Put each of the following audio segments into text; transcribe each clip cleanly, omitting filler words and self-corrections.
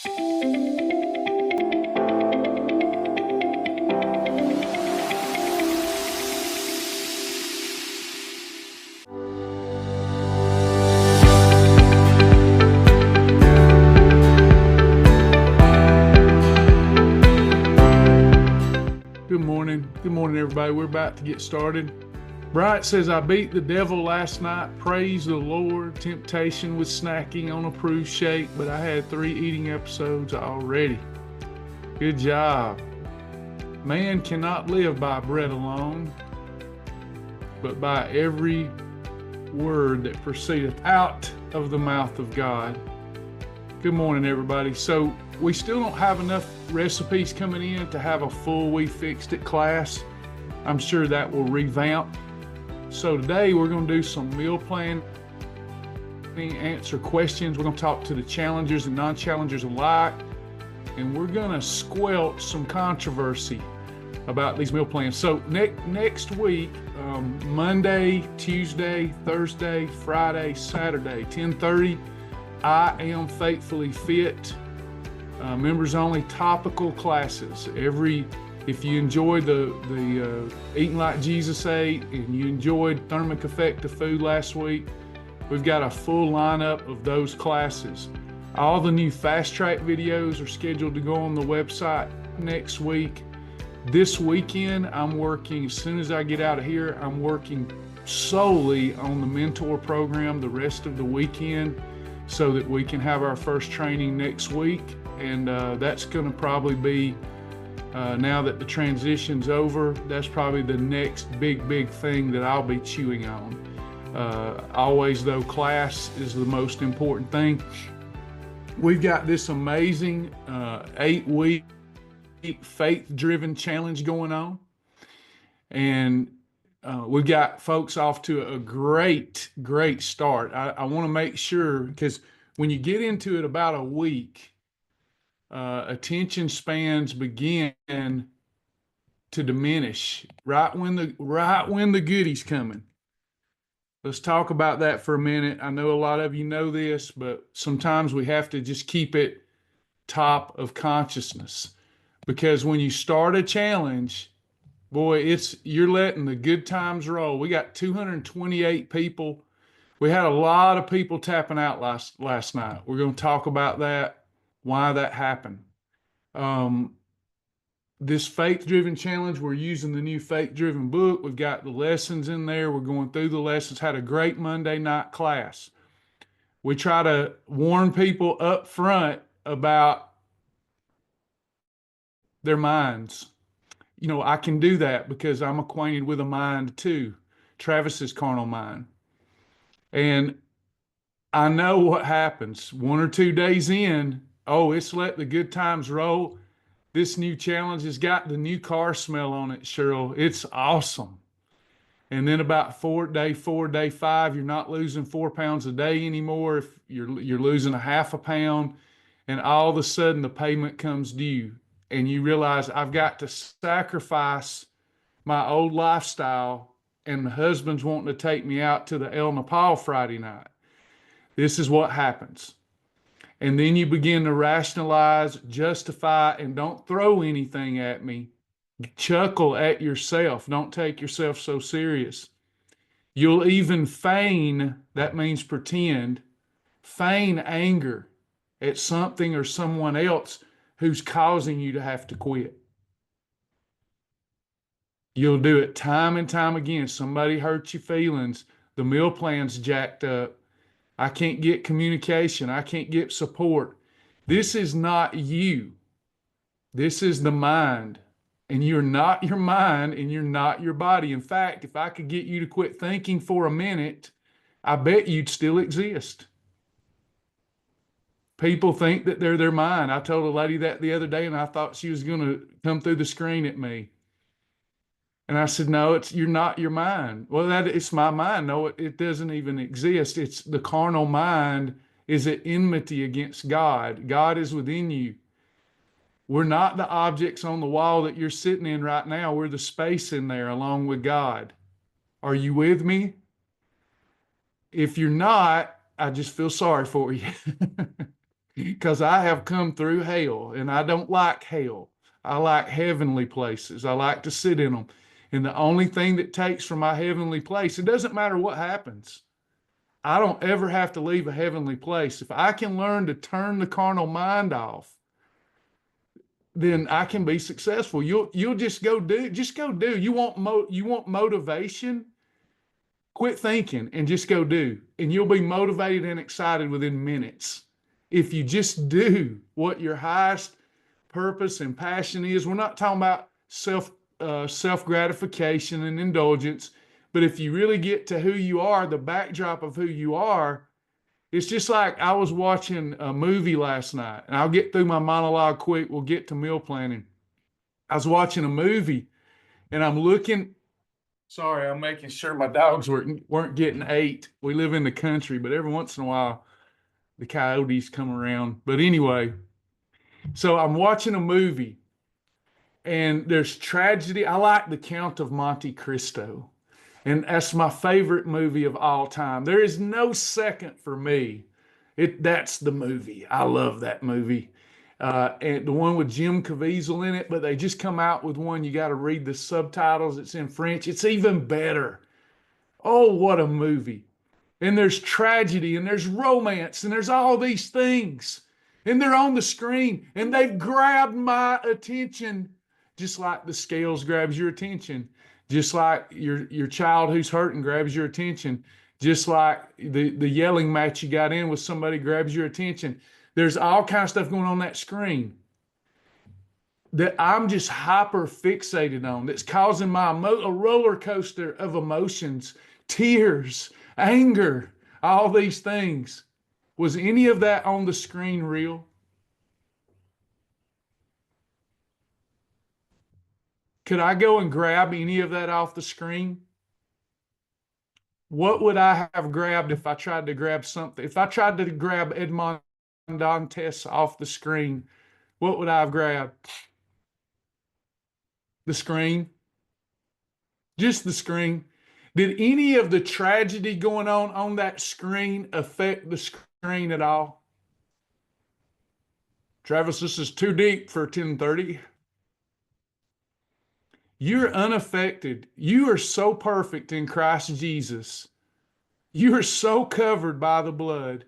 Good morning, everybody. We're about to get started. Bryant says, I beat the devil last night. Praise the Lord. Temptation with snacking on approved shake, but I had 3 eating episodes already. Good job. Man cannot live by bread alone, but by every word that proceedeth out of the mouth of God. Good morning, everybody. So we still don't have enough recipes coming in to have a full We Fixed It class. I'm sure that will revamp. So today we're going to do some meal planning, answer questions. We're going to talk to the challengers and non-challengers alike, and we're going to squelch some controversy about these meal plans. So next week, Monday, Tuesday, Thursday, Friday, Saturday, 10:30, I Am Faithfully Fit. Members only topical classes. If you enjoyed the Eating Like Jesus Ate and you enjoyed thermic effective food last week, we've got a full lineup of those classes. All the new fast track videos are scheduled to go on the website next week. This weekend, I'm working, as soon as I get out of here, I'm working solely on the mentor program the rest of the weekend so that we can have our first training next week. And that's going to probably be, now that the transition's over, that's probably the next big thing that I'll be chewing on. Always, though, class is the most important thing. We've got this amazing 8-week faith-driven challenge going on. And we've got folks off to a great start. I want to make sure, because when you get into it about a week, attention spans begin to diminish right when the goodie's coming. Let's talk about that for a minute. I know a lot of you know this, but sometimes we have to just keep it top of consciousness, because when you start a challenge, boy, you're letting the good times roll. We got 228 people. We had a lot of people tapping out last night. We're going to talk about that, why that happened. This faith-driven challenge, we're using the new faith-driven book. We've got the lessons in there. We're going through the lessons. Had a great Monday night class. We try to warn people up front about their minds. You know, I can do that because I'm acquainted with a mind too, Travis's carnal mind. And I know what happens 1 or 2 days in. Oh, it's let the good times roll. This new challenge has got the new car smell on it, Cheryl. It's awesome. And then about day 5, you're not losing 4 pounds a day anymore. If you're losing a half a pound, and all of a sudden the payment comes due, and you realize I've got to sacrifice my old lifestyle, and the husband's wanting to take me out to the El Nepal Friday night. This is what happens. And then you begin to rationalize, justify, and don't throw anything at me. Chuckle at yourself. Don't take yourself so serious. You'll even feign, that means pretend, feign anger at something or someone else who's causing you to have to quit. You'll do it time and time again. Somebody hurt your feelings. The meal plan's jacked up. I can't get communication. I can't get support. This is not you. This is the mind. And you're not your mind, and you're not your body. In fact, if I could get you to quit thinking for a minute, I bet you'd still exist. People think that they're their mind. I told a lady that the other day, and I thought she was going to come through the screen at me. And I said, no, you're not your mind. Well, it's my mind. No, it doesn't even exist. It's the carnal mind is at enmity against God. God is within you. We're not the objects on the wall that you're sitting in right now. We're the space in there along with God. Are you with me? If you're not, I just feel sorry for you. because I have come through hell and I don't like hell. I like heavenly places. I like to sit in them. And the only thing that takes from my heavenly place, it doesn't matter what happens. I don't ever have to leave a heavenly place. If I can learn to turn the carnal mind off, then I can be successful. You'll just go do. Just go do. You want motivation? Quit thinking and just go do. And you'll be motivated and excited within minutes. If you just do what your highest purpose and passion is. We're not talking about self gratification and indulgence, but if you really get to who you are, the backdrop of who you are, it's just like I was watching a movie last night, and I'll get through my monologue quick. We'll get to meal planning. I was watching a movie, and I'm looking. Sorry, I'm making sure my dogs weren't getting ate. We live in the country, but every once in a while, the coyotes come around. But anyway, so I'm watching a movie, and there's tragedy. I like The Count of Monte Cristo, and that's my favorite movie of all time. There is no second for me. That's the movie. I love that movie. And the one with Jim Caviezel in it, but they just come out with one. You got to read the subtitles. It's in French. It's even better. Oh, what a movie. And there's tragedy and there's romance and there's all these things. And they're on the screen and they've grabbed my attention just like the scales grabs your attention, just like your child who's hurting grabs your attention, just like the yelling match you got in with somebody grabs your attention. There's all kinds of stuff going on that screen that I'm just hyper fixated on that's causing a roller coaster of emotions, tears, anger, all these things. Was any of that on the screen real? Could I go and grab any of that off the screen? What would I have grabbed if I tried to grab something? If I tried to grab Edmond Dantes off the screen, what would I have grabbed? The screen? Just the screen. Did any of the tragedy going on that screen affect the screen at all? Travis, this is too deep for 10:30. You're unaffected. You are so perfect in Christ Jesus. You are so covered by the blood.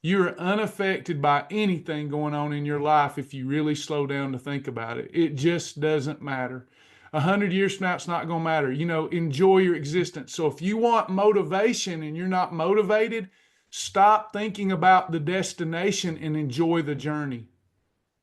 You're unaffected by anything going on in your life if you really slow down to think about it. It just doesn't matter. 100 years from now, it's not going to matter. Enjoy your existence. So if you want motivation and you're not motivated, stop thinking about the destination and enjoy the journey,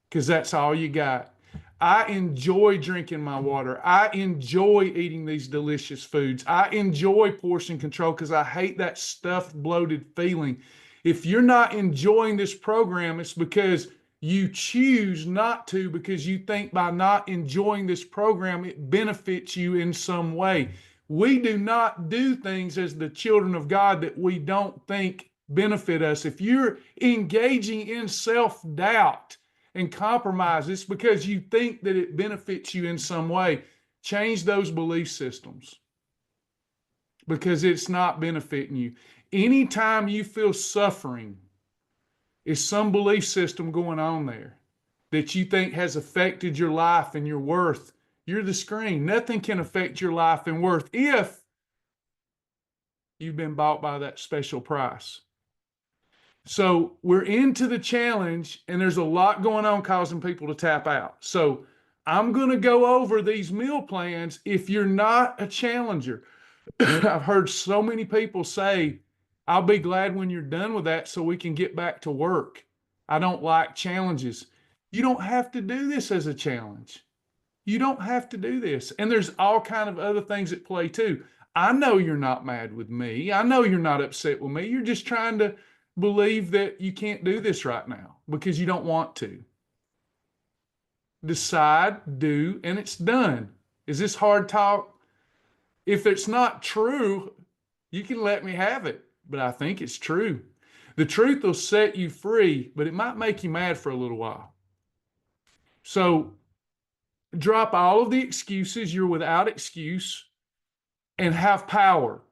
because that's all you got. I enjoy drinking my water. I enjoy eating these delicious foods. I enjoy portion control because I hate that stuffed, bloated feeling. If you're not enjoying this program, it's because you choose not to, because you think by not enjoying this program, it benefits you in some way. We do not do things as the children of God that we don't think benefit us. If you're engaging in self-doubt and compromise, it's because you think that it benefits you in some way. Change those belief systems, because it's not benefiting you. Anytime you feel suffering, is some belief system going on there that you think has affected your life and your worth. You're the screen. Nothing can affect your life and worth if you've been bought by that special price. So we're into the challenge, and there's a lot going on causing people to tap out. So I'm going to go over these meal plans if you're not a challenger. I've heard so many people say, I'll be glad when you're done with that so we can get back to work. I don't like challenges. You don't have to do this as a challenge. You don't have to do this. And there's all kind of other things at play too. I know you're not mad with me. I know you're not upset with me. You're just trying to believe that you can't do this right now because you don't want to. Decide, do, and it's done. Is this hard talk? If it's not true, you can let me have it, but I think it's true. The truth will set you free, but it might make you mad for a little while. So drop all of the excuses. You're without excuse, and have power.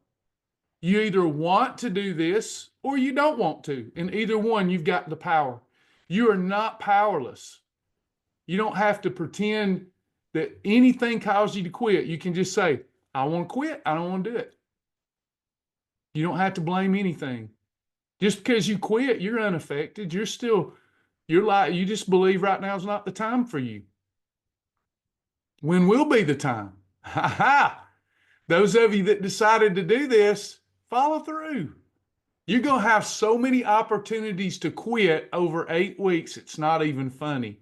You either want to do this or you don't want to. In either one, you've got the power. You are not powerless. You don't have to pretend that anything caused you to quit. You can just say, I want to quit. I don't want to do it. You don't have to blame anything. Just because you quit, you're unaffected. You just believe right now is not the time for you. When will be the time? Ha ha! Those of you that decided to do this, follow through. You're going to have so many opportunities to quit over 8 weeks, it's not even funny.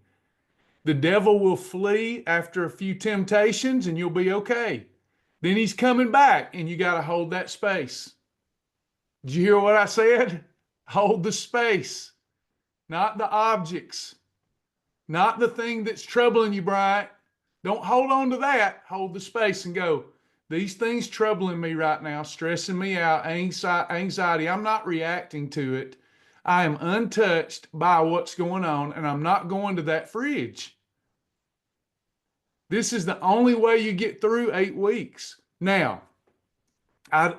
The devil will flee after a few temptations and you'll be okay. Then he's coming back and you got to hold that space. Did you hear what I said? Hold the space, not the objects, not the thing that's troubling you, Bryant. Don't hold on to that. Hold the space and go, these things troubling me right now, stressing me out, anxiety. I'm not reacting to it. I am untouched by what's going on, and I'm not going to that fridge. This is the only way you get through 8 weeks. Now,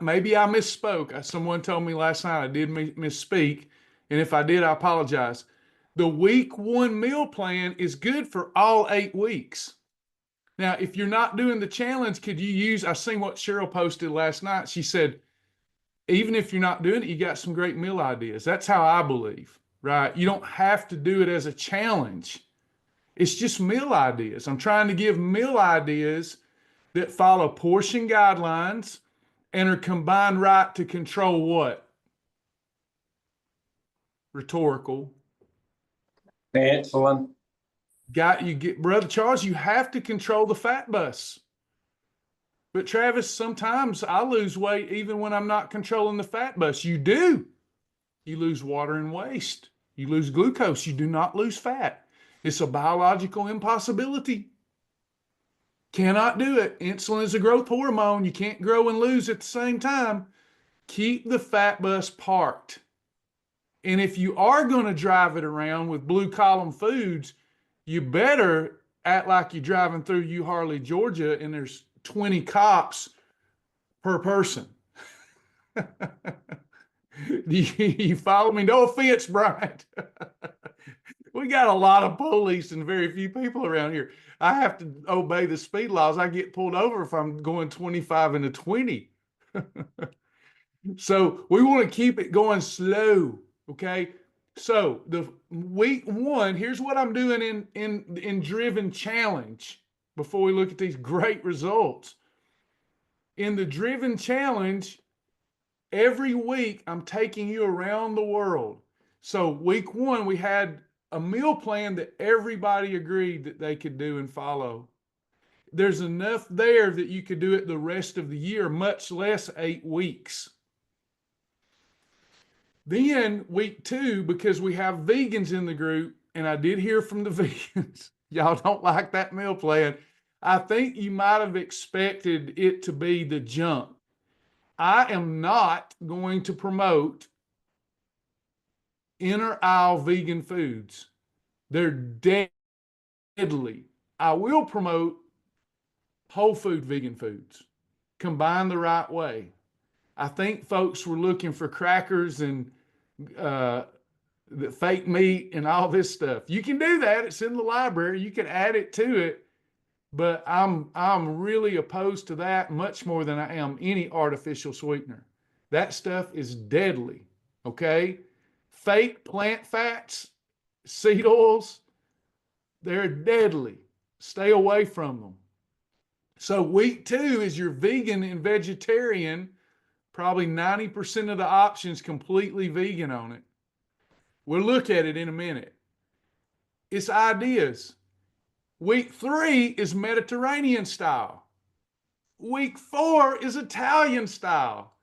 maybe I misspoke. Someone told me last night I did misspeak, and if I did, I apologize. The week 1 meal plan is good for all 8 weeks. Now, if you're not doing the challenge, could you use, I seen what Cheryl posted last night. She said, even if you're not doing it, you got some great meal ideas. That's how I believe, right? You don't have to do it as a challenge. It's just meal ideas. I'm trying to give meal ideas that follow portion guidelines and are combined right to control what? Rhetorical. Excellent. Brother Charles, you have to control the fat bus. But Travis, sometimes I lose weight even when I'm not controlling the fat bus. You do. You lose water and waste. You lose glucose. You do not lose fat. It's a biological impossibility. Cannot do it. Insulin is a growth hormone. You can't grow and lose at the same time. Keep the fat bus parked. And if you are going to drive it around with blue column foods, you better act like you're driving through Harley, Georgia, and there's 20 cops per person. You follow me? No offense, Brian. We got a lot of police and very few people around here. I have to obey the speed laws. I get pulled over if I'm going 25 into 20. So we want to keep it going slow, okay? So the week 1, here's what I'm doing in Driven Challenge before we look at these great results. In the Driven Challenge, every week I'm taking you around the world. So week 1, we had a meal plan that everybody agreed that they could do and follow. There's enough there that you could do it the rest of the year, much less 8 weeks. Then week 2, because we have vegans in the group, and I did hear from the vegans, y'all don't like that meal plan. I think you might have expected it to be the junk. I am not going to promote inner aisle vegan foods. They're deadly. I will promote whole food vegan foods, combined the right way. I think folks were looking for crackers and the fake meat and all this stuff. You can do that. It's in the library. You can add it to it. But I'm really opposed to that much more than I am any artificial sweetener. That stuff is deadly, okay? Fake plant fats, seed oils, they're deadly. Stay away from them. So week 2 is your vegan and vegetarian. Probably 90% of the options completely vegan on it. We'll look at it in a minute. It's ideas. Week 3 is Mediterranean style. Week 4 is Italian style.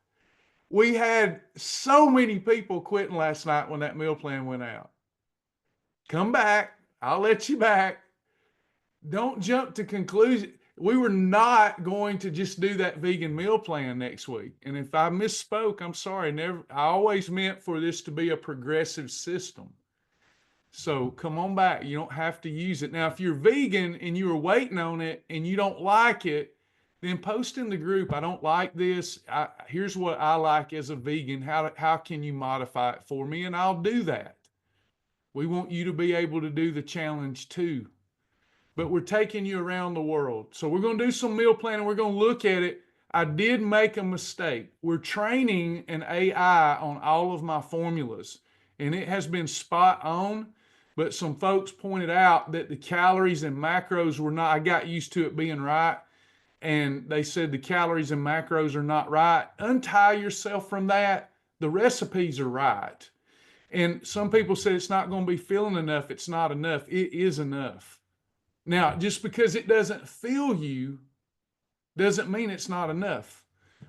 We had so many people quitting last night when that meal plan went out. Come back. I'll let you back. Don't jump to conclusions. We were not going to just do that vegan meal plan next week. And if I misspoke, I'm sorry. I always meant for this to be a progressive system. So come on back. You don't have to use it. Now, if you're vegan and you were waiting on it and you don't like it, then post in the group, I don't like this. Here's what I like as a vegan. How can you modify it for me? And I'll do that. We want you to be able to do the challenge too. But we're taking you around the world. So we're going to do some meal planning. We're going to look at it. I did make a mistake. We're training an AI on all of my formulas, and it has been spot on. But some folks pointed out that the calories and macros were not, I got used to it being right. And they said the calories and macros are not right. Untie yourself from that. The recipes are right. And some people said it's not going to be filling enough. It's not enough. It is enough. Now, just because it doesn't fill you doesn't mean it's not enough.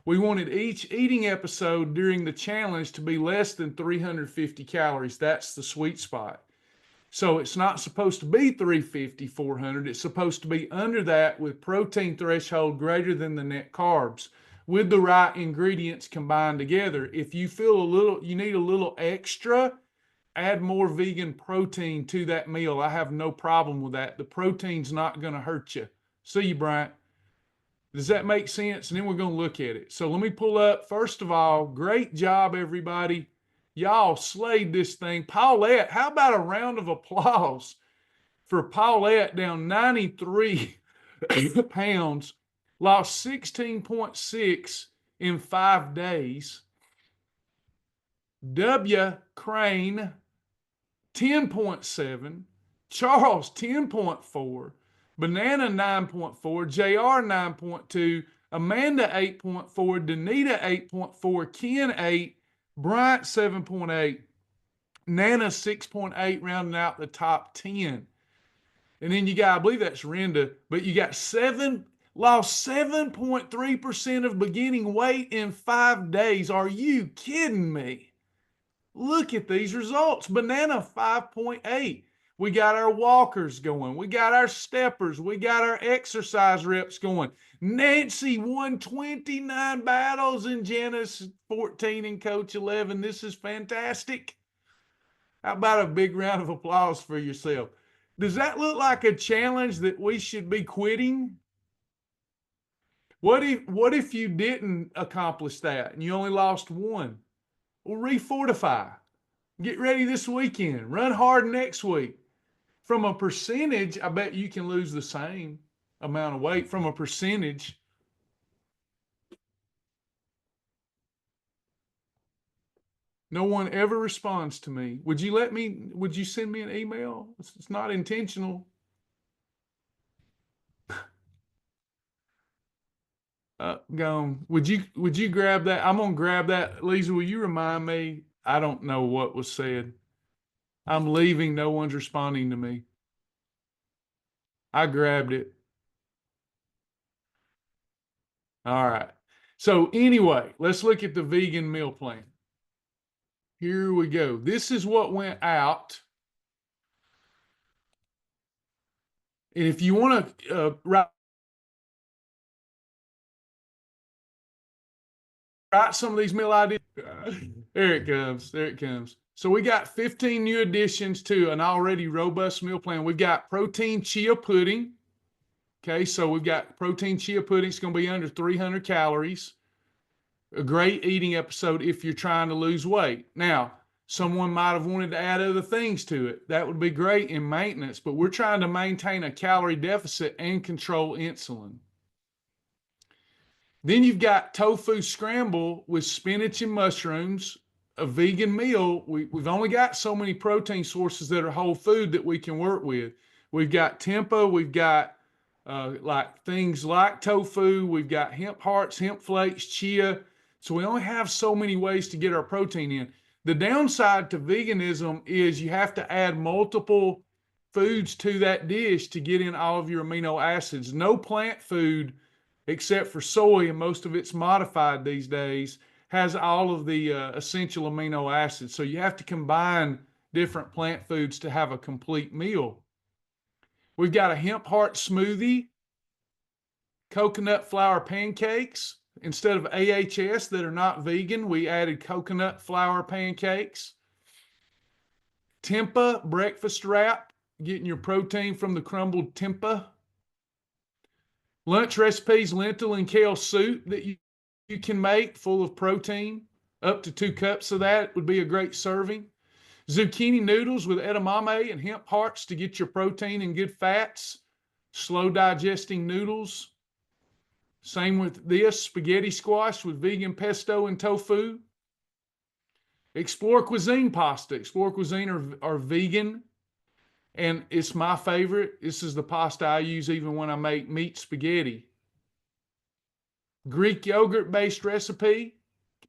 We wanted each eating episode during the challenge to be less than 350 calories. That's the sweet spot. So it's not supposed to be 350, 400. It's supposed to be under that with protein threshold greater than the net carbs with the right ingredients combined together. If you feel you need a little extra, add more vegan protein to that meal. I have no problem with that. The protein's not going to hurt you. See you, Bryant. Does that make sense? And then we're going to look at it. So let me pull up. First of all, great job, everybody. Y'all slayed this thing. Paulette, how about a round of applause for Paulette, down 93 pounds, lost 16.6 in 5 days. W. Crane, 10.7, Charles 10.4, Banana 9.4, JR 9.2, Amanda 8.4, Danita 8.4, Ken 8, Bryant 7.8, Nana 6.8, rounding out the top 10. And then you got, I believe that's Renda, but you got lost 7.3% of beginning weight in 5 days. Are you kidding me? Look at these results. Banana 5.8. We got our walkers going. We got our steppers. We got our exercise reps going. Nancy won 29 battles and Janice 14 and Coach 11. This is fantastic. How about a big round of applause for yourself? Does that look like a challenge that we should be quitting? What if you didn't accomplish that and you only lost one? Well, refortify. Get ready this weekend. Run hard next week. From a percentage, I bet you can lose the same amount of weight from a percentage. No one ever responds to me. Would you send me an email? It's not intentional. Gone. Would you grab that? I'm gonna grab that. Lisa, will you remind me? I don't know what was said. I'm leaving. No one's responding to me. I grabbed it. All right. So anyway, let's look at the vegan meal plan. Here we go. This is what went out. And if you want to write some of these meal ideas, there it comes. There it comes. So we got 15 new additions to an already robust meal plan. We've got protein chia pudding. Okay, so we've got protein chia pudding. It's going to be under 300 calories. A great eating episode if you're trying to lose weight. Now, someone might have wanted to add other things to it. That would be great in maintenance, but we're trying to maintain a calorie deficit and control insulin. Then you've got tofu scramble with spinach and mushrooms, a vegan meal. We've only got so many protein sources that are whole food that we can work with. We've got tempeh, we've got like things like tofu, we've got hemp hearts, hemp flakes, chia. So we only have so many ways to get our protein in. The downside to veganism is you have to add multiple foods to that dish to get in all of your amino acids. No plant food, except for soy, and most of it's modified these days, has all of the essential amino acids. So you have to combine different plant foods to have a complete meal. We've got a hemp heart smoothie, coconut flour pancakes. Instead of AHS that are not vegan, we added coconut flour pancakes. Tempeh breakfast wrap, getting your protein from the crumbled tempeh. Lunch recipes, lentil and kale soup that you can make full of protein. Up to 2 cups of that would be a great serving. Zucchini noodles with edamame and hemp hearts to get your protein and good fats. Slow digesting noodles. Same with this, spaghetti squash with vegan pesto and tofu. Explore Cuisine pasta. Explore Cuisine are vegan, and it's my favorite. This is the pasta I use even when I make meat spaghetti. Greek yogurt-based recipe.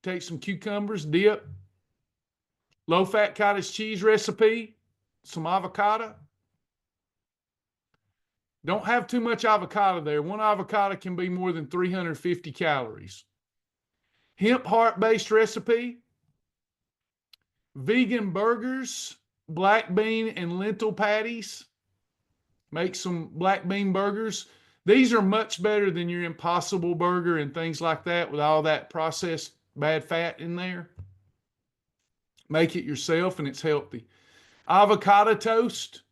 Take some cucumbers, dip. Low-fat cottage cheese recipe, some avocado. Don't have too much avocado there. One avocado can be more than 350 calories. Hemp heart-based recipe. Vegan burgers, black bean and lentil patties. Make some black bean burgers. These are much better than your Impossible Burger and things like that with all that processed bad fat in there. Make it yourself and it's healthy. Avocado toast.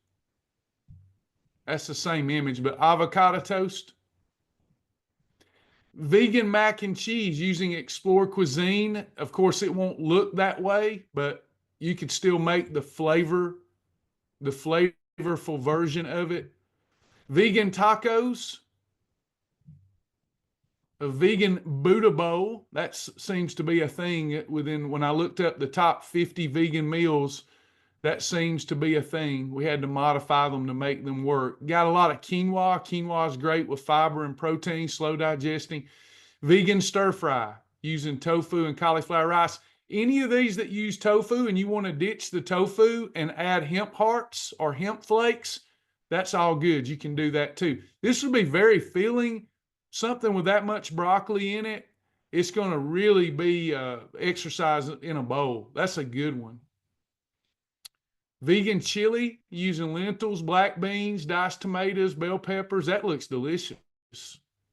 That's the same image, but avocado toast. Vegan mac and cheese using Explore Cuisine. Of course, it won't look that way, but you could still make the flavorful version of it. Vegan tacos. A vegan Buddha bowl. That seems to be a thing within, when I looked up the top 50 vegan meals, that seems to be a thing. We had to modify them to make them work. Got a lot of quinoa. Quinoa is great with fiber and protein, slow digesting. Vegan stir fry using tofu and cauliflower rice. Any of these that use tofu and you want to ditch the tofu and add hemp hearts or hemp flakes, that's all good. You can do that too. This would be very filling. Something with that much broccoli in it, it's going to really be exercise in a bowl. That's a good one. Vegan chili using lentils, black beans, diced tomatoes, bell peppers. That looks delicious.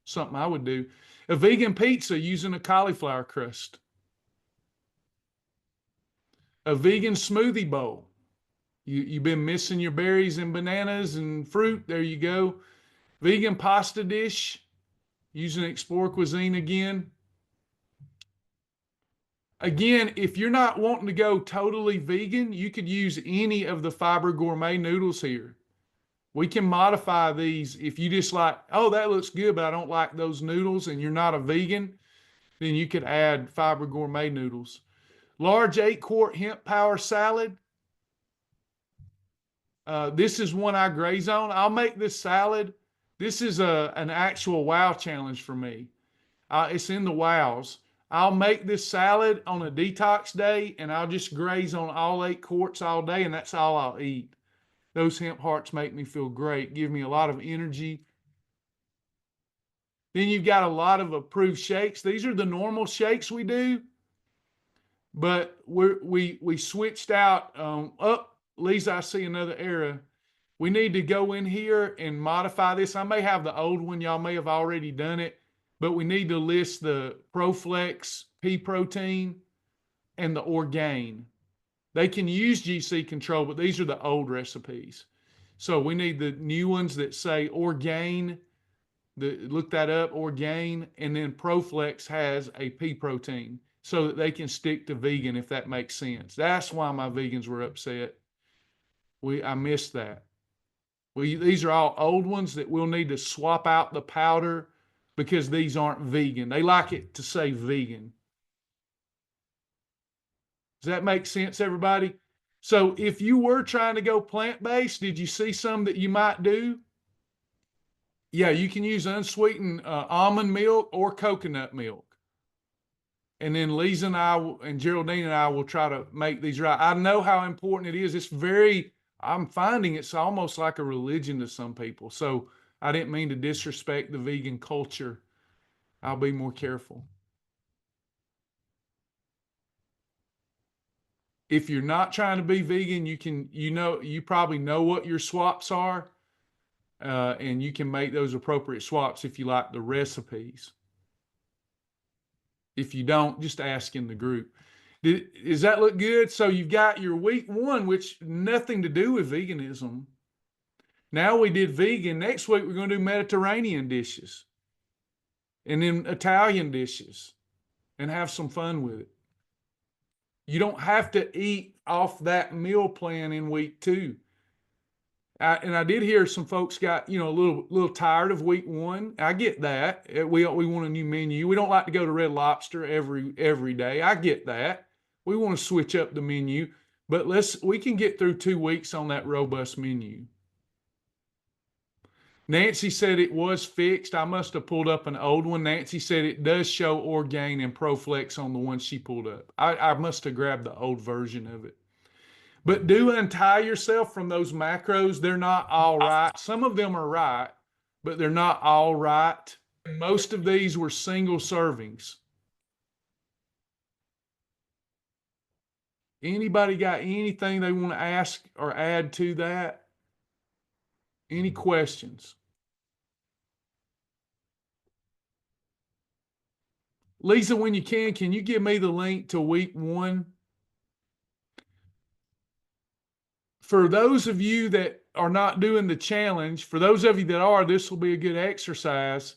Something I would do. A vegan pizza using a cauliflower crust. A vegan smoothie bowl. You've been missing your berries and bananas and fruit. There you go. Vegan pasta dish using Explore Cuisine again. Again, if you're not wanting to go totally vegan, you could use any of the Fiber Gourmet noodles here. We can modify these. If you just like, oh, that looks good, but I don't like those noodles, and you're not a vegan, then you could add Fiber Gourmet noodles. Large 8-quart hemp power salad. This is one I graze on. I'll make this salad. This is an actual wow challenge for me. It's in the wows. I'll make this salad on a detox day, and I'll just graze on all 8 quarts all day, and that's all I'll eat. Those hemp hearts make me feel great, give me a lot of energy. Then you've got a lot of approved shakes. These are the normal shakes we do, but we switched out. Lisa, I see another error. We need to go in here and modify this. I may have the old one. Y'all may have already done it, but we need to list the ProFlex pea protein and the Orgain. They can use GC control, but these are the old recipes. So we need the new ones that say Orgain. Look that up, Orgain, and then ProFlex has a pea protein so that they can stick to vegan, if that makes sense. That's why my vegans were upset. I missed that. These are all old ones that we'll need to swap out the powder because these aren't vegan. They like it to say vegan. Does that make sense, everybody? So if you were trying to go plant-based, did you see some that you might do? Yeah, you can use unsweetened almond milk or coconut milk. And then Lisa and I and Geraldine and I will try to make these right. I know how important it is. I'm finding it's almost like a religion to some people. So I didn't mean to disrespect the vegan culture. I'll be more careful. If you're not trying to be vegan, you probably know what your swaps are, and you can make those appropriate swaps if you like the recipes. If you don't, just ask in the group. Does that look good? So you've got your week 1, which nothing to do with veganism. Now we did vegan. Next week, we're going to do Mediterranean dishes and then Italian dishes and have some fun with it. You don't have to eat off that meal plan in week 2. And I did hear some folks got, a little tired of week 1. I get that. We want a new menu. We don't like to go to Red Lobster every day. I get that. We want to switch up the menu, but we can get through 2 weeks on that robust menu. Nancy said it was fixed. I must have pulled up an old one. Nancy said it does show Orgain and ProFlex on the one she pulled up. I must have grabbed the old version of it. But do untie yourself from those macros. They're not all right. Some of them are right, but they're not all right. Most of these were single servings. Anybody got anything they want to ask or add to that? Any questions? Lisa, when you can you give me the link to week 1? For those of you that are not doing the challenge, for those of you that are, this will be a good exercise.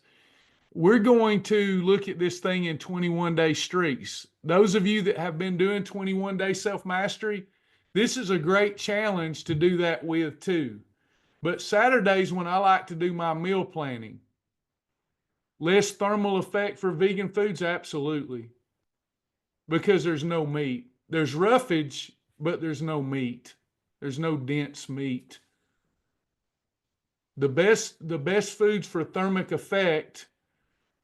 We're going to look at this thing in 21-day streaks. Those of you that have been doing 21-day self-mastery, this is a great challenge to do that with too. But Saturdays when I like to do my meal planning. Less thermal effect for vegan foods? Absolutely. Because there's no meat. There's roughage, but there's no meat. There's no dense meat. The best foods for thermic effect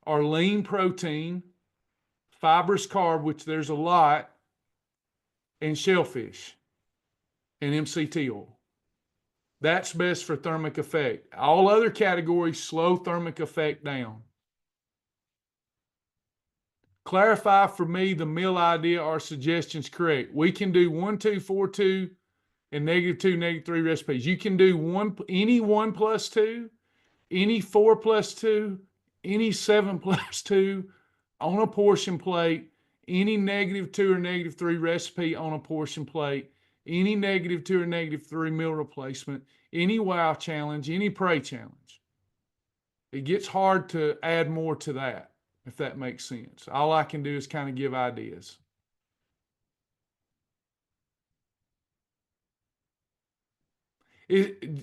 are lean protein, fibrous carb, which there's a lot, and shellfish and MCT oil. That's best for thermic effect. All other categories slow thermic effect down. Clarify for me the meal idea or suggestions correct. We can do 1, 2, 4, 2, and -2, -3 recipes. You can do any 1 plus 2, any 4 plus 2, any 7 plus 2 on a portion plate, any -2 or -3 recipe on a portion plate, any -2 or -3 meal replacement, any wow challenge, any pray challenge. It gets hard to add more to that, if that makes sense. All I can do is kind of give ideas.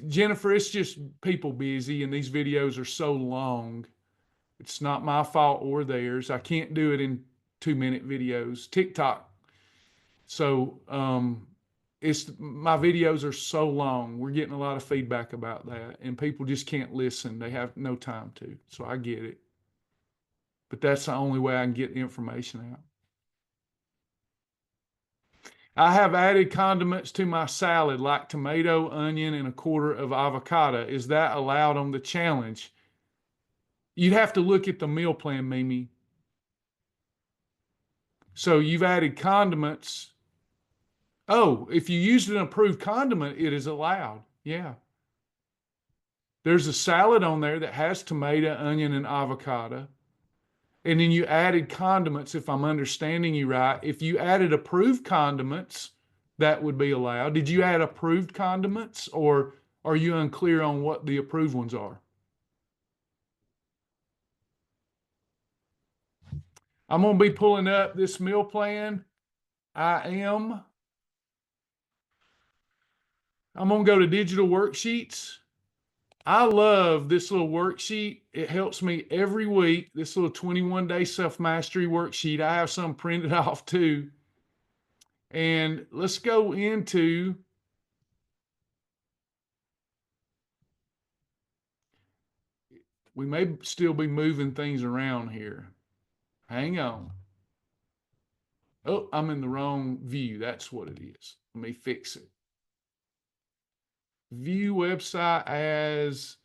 Jennifer, it's just people busy and these videos are so long. It's not my fault or theirs. I can't do it in 2-minute videos. TikTok. So my videos are so long. We're getting a lot of feedback about that, and people just can't listen. They have no time to. So I get it. But that's the only way I can get the information out. I have added condiments to my salad like tomato, onion, and a quarter of avocado. Is that allowed on the challenge? You'd have to look at the meal plan, Mimi. So you've added condiments. Oh, if you used an approved condiment, it is allowed. Yeah. There's a salad on there that has tomato, onion, and avocado. And then you added condiments, if I'm understanding you right. If you added approved condiments, that would be allowed. Did you add approved condiments, or are you unclear on what the approved ones are? I'm going to be pulling up this meal plan. I'm going to go to digital worksheets. I love this little worksheet. It helps me every week. This little 21-day self-mastery worksheet. I have some printed off too. And let's go into we may still be moving things around here. Hang on. Oh, I'm in the wrong view. That's what it is. Let me fix it. View website as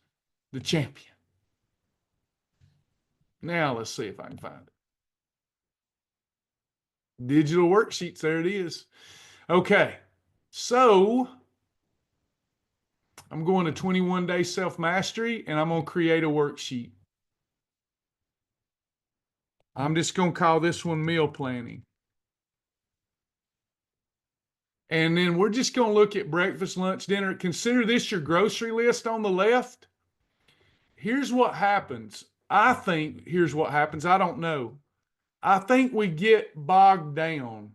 the champion. Now let's see if I can find it. Digital worksheets, there it is. Okay, so I'm going to 21-day self-mastery, and I'm going to create a worksheet. I'm just going to call this one meal planning. And then we're just going to look at breakfast, lunch, dinner. Consider this your grocery list on the left. Here's what happens. I think here's what happens. I don't know. I think we get bogged down.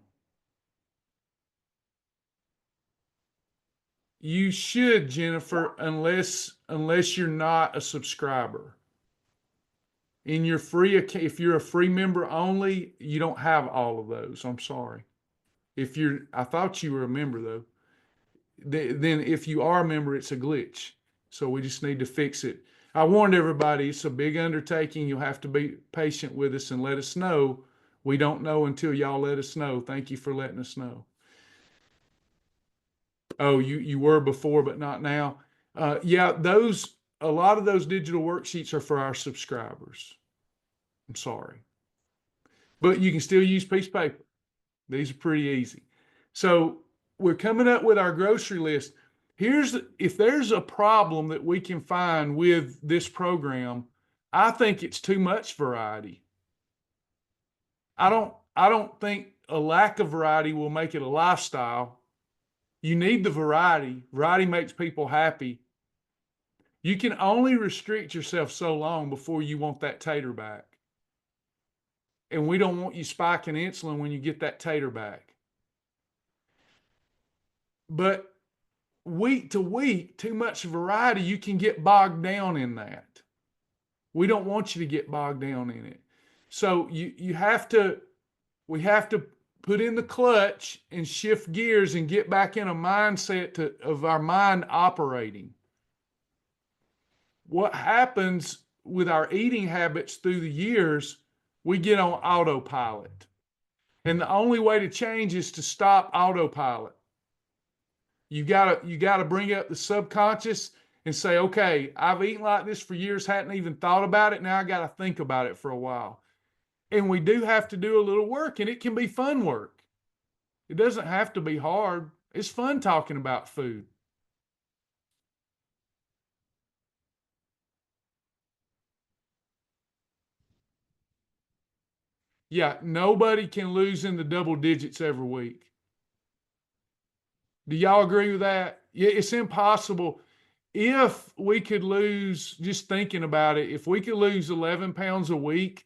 You should, Jennifer, unless you're not a subscriber. In your free account, if you're a free member only, you don't have all of those. I'm sorry. I thought you were a member though. Then if you are a member, it's a glitch. So we just need to fix it. I warned everybody, it's a big undertaking. You'll have to be patient with us and let us know. We don't know until y'all let us know. Thank you for letting us know. Oh, you were before, but not now. Yeah, a lot of those digital worksheets are for our subscribers. I'm sorry. But you can still use piece of paper. These are pretty easy. So we're coming up with our grocery list. If there's a problem that we can find with this program, I think it's too much variety. I don't think a lack of variety will make it a lifestyle. You need the variety. Variety makes people happy. You can only restrict yourself so long before you want that tater back. And we don't want you spiking insulin when you get that tater back. But week to week, too much variety, you can get bogged down in that. We don't want you to get bogged down in it. So we have to put in the clutch and shift gears and get back in a mindset of our mind operating. What happens with our eating habits through the years, we get on autopilot. And the only way to change is to stop autopilot. You gotta bring up the subconscious and say, okay, I've eaten like this for years, hadn't even thought about it. Now I gotta think about it for a while. And we do have to do a little work, and it can be fun work. It doesn't have to be hard. It's fun talking about food. Yeah, nobody can lose in the double digits every week. Do y'all agree with that? Yeah, it's impossible. If we could lose, just thinking about it, if we could lose 11 pounds a week,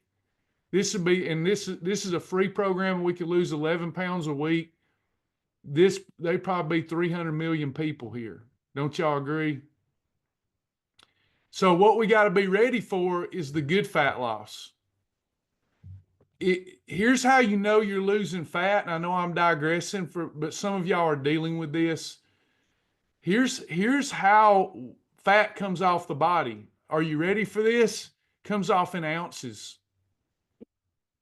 this would be, and this is a free program. We could lose 11 pounds a week. They'd probably be 300 million people here. Don't y'all agree? So what we got to be ready for is the good fat loss. Here's how you know you're losing fat. And I know I'm digressing, but some of y'all are dealing with this. Here's how fat comes off the body. Are you ready for this? Comes off in ounces.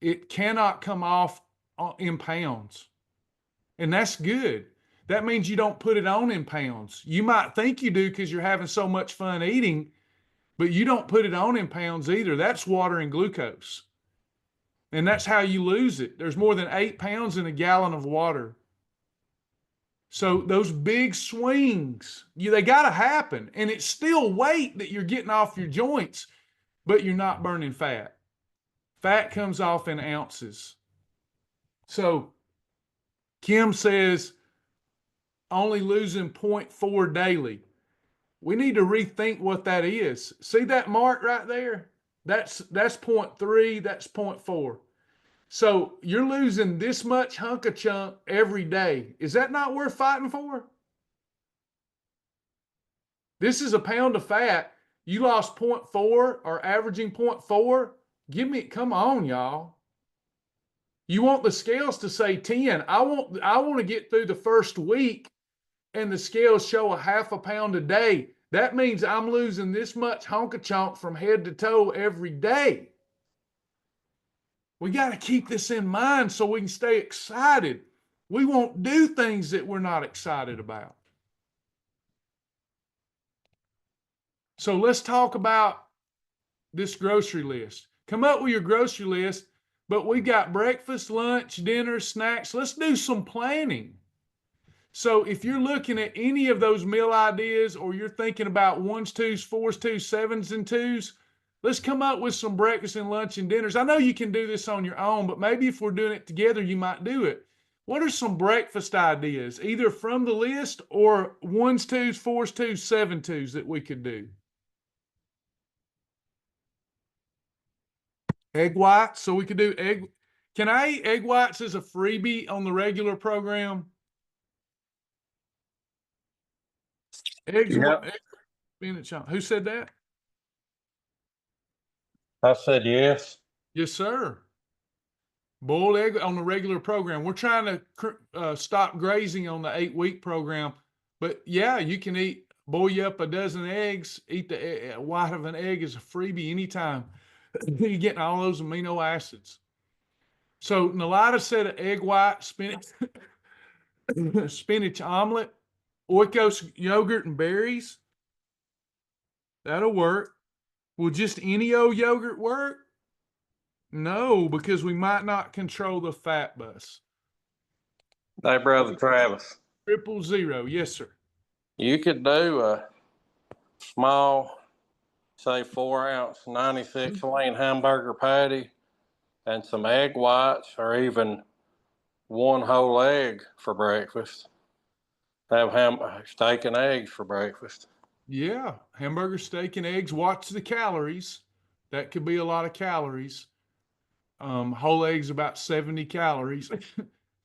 It cannot come off in pounds. And that's good. That means you don't put it on in pounds. You might think you do because you're having so much fun eating, but you don't put it on in pounds either. That's water and glucose. And that's how you lose it. There's more than 8 pounds in a gallon of water. So those big swings, they got to happen. And it's still weight that you're getting off your joints, but you're not burning fat. Fat comes off in ounces. So Kim says only losing 0.4 daily. We need to rethink what that is. See that mark right there? That's 0.3, that's 0.4. So you're losing this much hunk of chunk every day. Is that not worth fighting for? This is a pound of fat. You lost 0.4 or averaging 0.4. Come on, y'all. You want the scales to say 10. I want to get through the first week and the scales show a half a pound a day. That means I'm losing this much hunk of chunk from head to toe every day. We got to keep this in mind so we can stay excited. We won't do things that we're not excited about. So let's talk about this grocery list. Come up with your grocery list, but we've got breakfast, lunch, dinner, snacks. Let's do some planning. So if you're looking at any of those meal ideas, or you're thinking about ones, twos, fours, twos, sevens, and twos, let's come up with some breakfast and lunch and dinners. I know you can do this on your own, but maybe if we're doing it together, you might do it. What are some breakfast ideas, either from the list or ones, twos, fours, twos, seven, twos that we could do? Egg whites. So we could do egg. Can I eat egg whites as a freebie on the regular program? Eggs, Yep. eggs, spinach on. Who said that? I said yes. Yes, sir. Boiled egg on the regular program. We're trying to stop grazing on the 8-week program, but yeah, you can boil you up a dozen eggs, eat the white of an egg as a freebie anytime. You're getting all those amino acids. So Nalada said an egg white, spinach, spinach omelet, Oikos yogurt and berries. That'll work. Will just any old yogurt work? No, because we might not control the fat bus. Hey, brother Travis, 000. Yes, sir. you could do a small, say 4-ounce 96 lean hamburger patty and some egg whites, or even one whole egg for breakfast. Have steak and eggs for breakfast. Yeah, hamburger, steak, and eggs. Watch the calories. That could be a lot of calories. Whole eggs about 70 calories.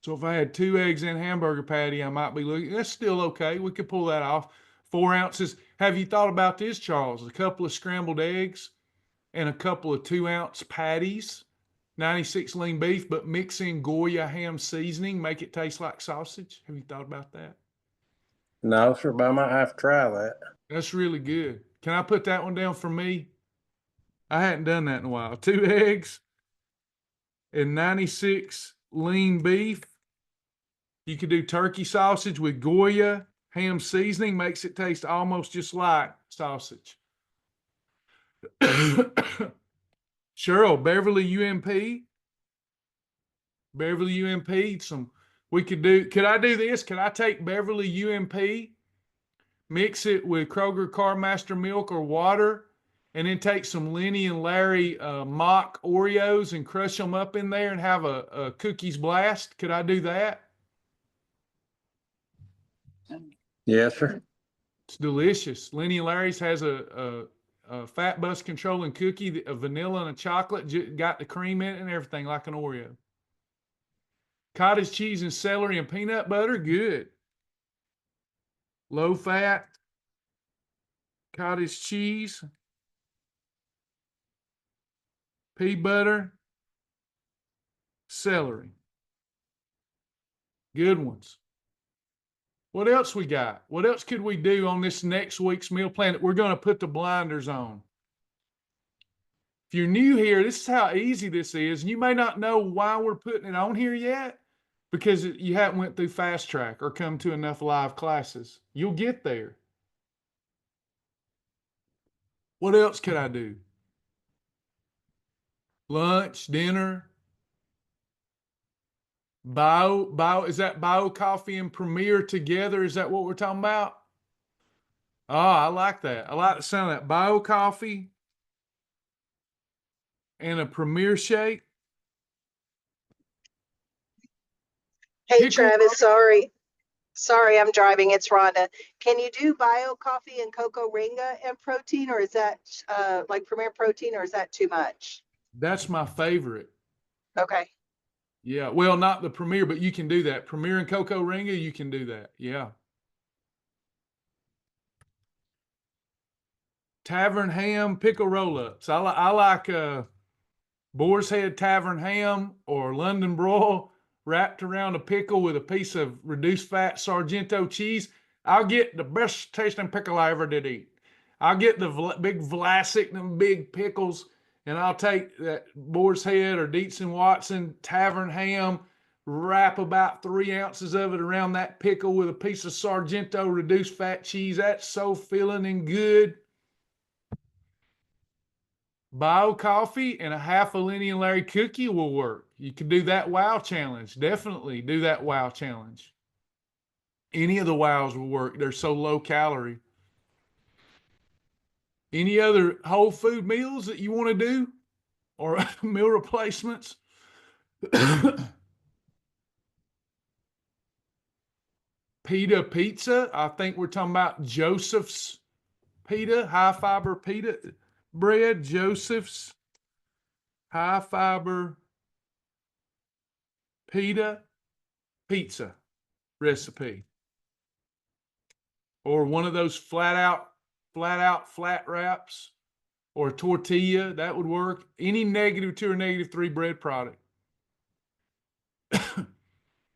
So if I had 2 eggs in hamburger patty, I might be looking. That's still okay. We could pull that off. 4 ounces. Have you thought about this, Charles? A couple of scrambled eggs and a couple of 2-ounce patties, 96 lean beef, but mix in Goya ham seasoning, make it taste like sausage. Have you thought about that? No, sir, but I might have to try that. That's really good. Can I put that one down for me? I hadn't done that in a while. 2 eggs and 96 lean beef. You could do turkey sausage with Goya ham seasoning, makes it taste almost just like sausage. Cheryl, Beverly UMP. Beverly UMP, could I do this? Could I take Beverly UMP, mix it with Kroger Carmaster milk or water, and then take some Lenny and Larry mock Oreos and crush them up in there and have a cookies blast? Could I do that? Yes, sir. It's delicious. Lenny and Larry's has a fat bus controlling cookie, a vanilla and a chocolate, got the cream in it and everything like an Oreo. Cottage cheese and celery and peanut butter, good. Low fat, cottage cheese, pea butter, celery. Good ones. What else we got? What else could we do on this next week's meal plan that we're going to put the blinders on? If you're new here, this is how easy this is. And you may not know why we're putting it on here yet because you haven't went through Fast Track or come to enough live classes. You'll get there. What else could I do? Lunch, dinner, is that Bio Coffee and Premier together? Is that what we're talking about? Oh, I like that. I like the sound of that. Bio Coffee and a Premier shake. Hey, Travis, sorry, I'm driving. It's Rhonda. Can you do bio coffee and cocoa ringa and protein, or is that like Premier Protein, or is that too much? That's my favorite. Okay. Yeah, well, not the Premier, but you can do that. Premier and Cocoa Ringa, you can do that. Yeah. Tavern ham pickle roll-ups. I like boar's head tavern ham or London broil wrapped around a pickle with a piece of reduced fat Sargento cheese. I'll get the best tasting pickle I ever did eat. I'll get the big Vlasic, them big pickles, and I'll take that boar's head or Dietz and Watson tavern ham, wrap about 3 ounces of it around that pickle with a piece of Sargento reduced fat cheese. That's so filling and good. Bio coffee and a half a Lenny and Larry cookie will work. You can do that wow challenge. Definitely do that wow challenge. Any of the wows will work. They're so low calorie. Any other whole food meals that you want to do or meal replacements? Pita pizza. I think we're talking about Joseph's pita, high fiber pita bread. Joseph's high fiber pita pizza recipe. or one of those flat out flat wraps, or a tortilla, that would work. Any -2 or -3 bread product.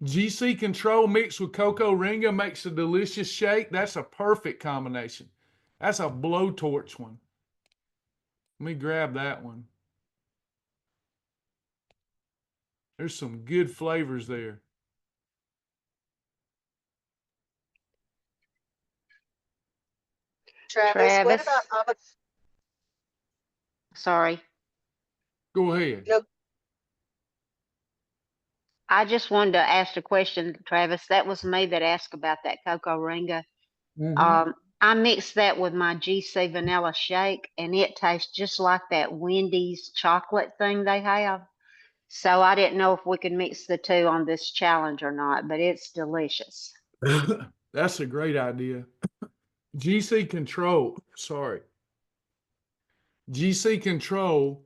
GC Control mixed with cocoa ringa makes a delicious shake. That's a perfect combination. That's a blowtorch one. Let me grab that one. There's some good flavors there. Travis, what about Sorry. Go ahead. no, I just wanted to ask a question, Travis. That was me that asked about that cocoa ringa. I mixed that with my GC vanilla shake, and it tastes just like that Wendy's chocolate thing they have. So I didn't know if we could mix the two on this challenge or not, but it's delicious. That's a great idea. GC Control, sorry. GC Control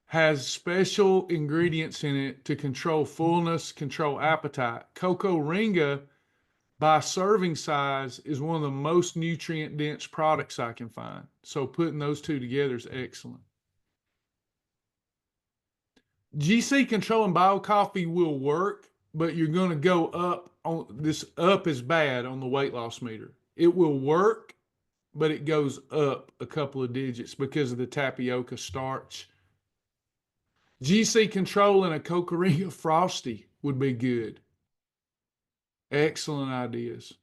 has special ingredients in it to control fullness, control appetite. Cocoa ringa, by serving size, is one of the most nutrient dense products I can find. So putting those two together is excellent. GC Control and Bio Coffee will work, but you're going to go up on this. Up is bad on the weight loss meter. It will work, but it goes up a couple of digits because of the tapioca starch. GC Control and a cocoa ringa frosty would be good. Excellent ideas.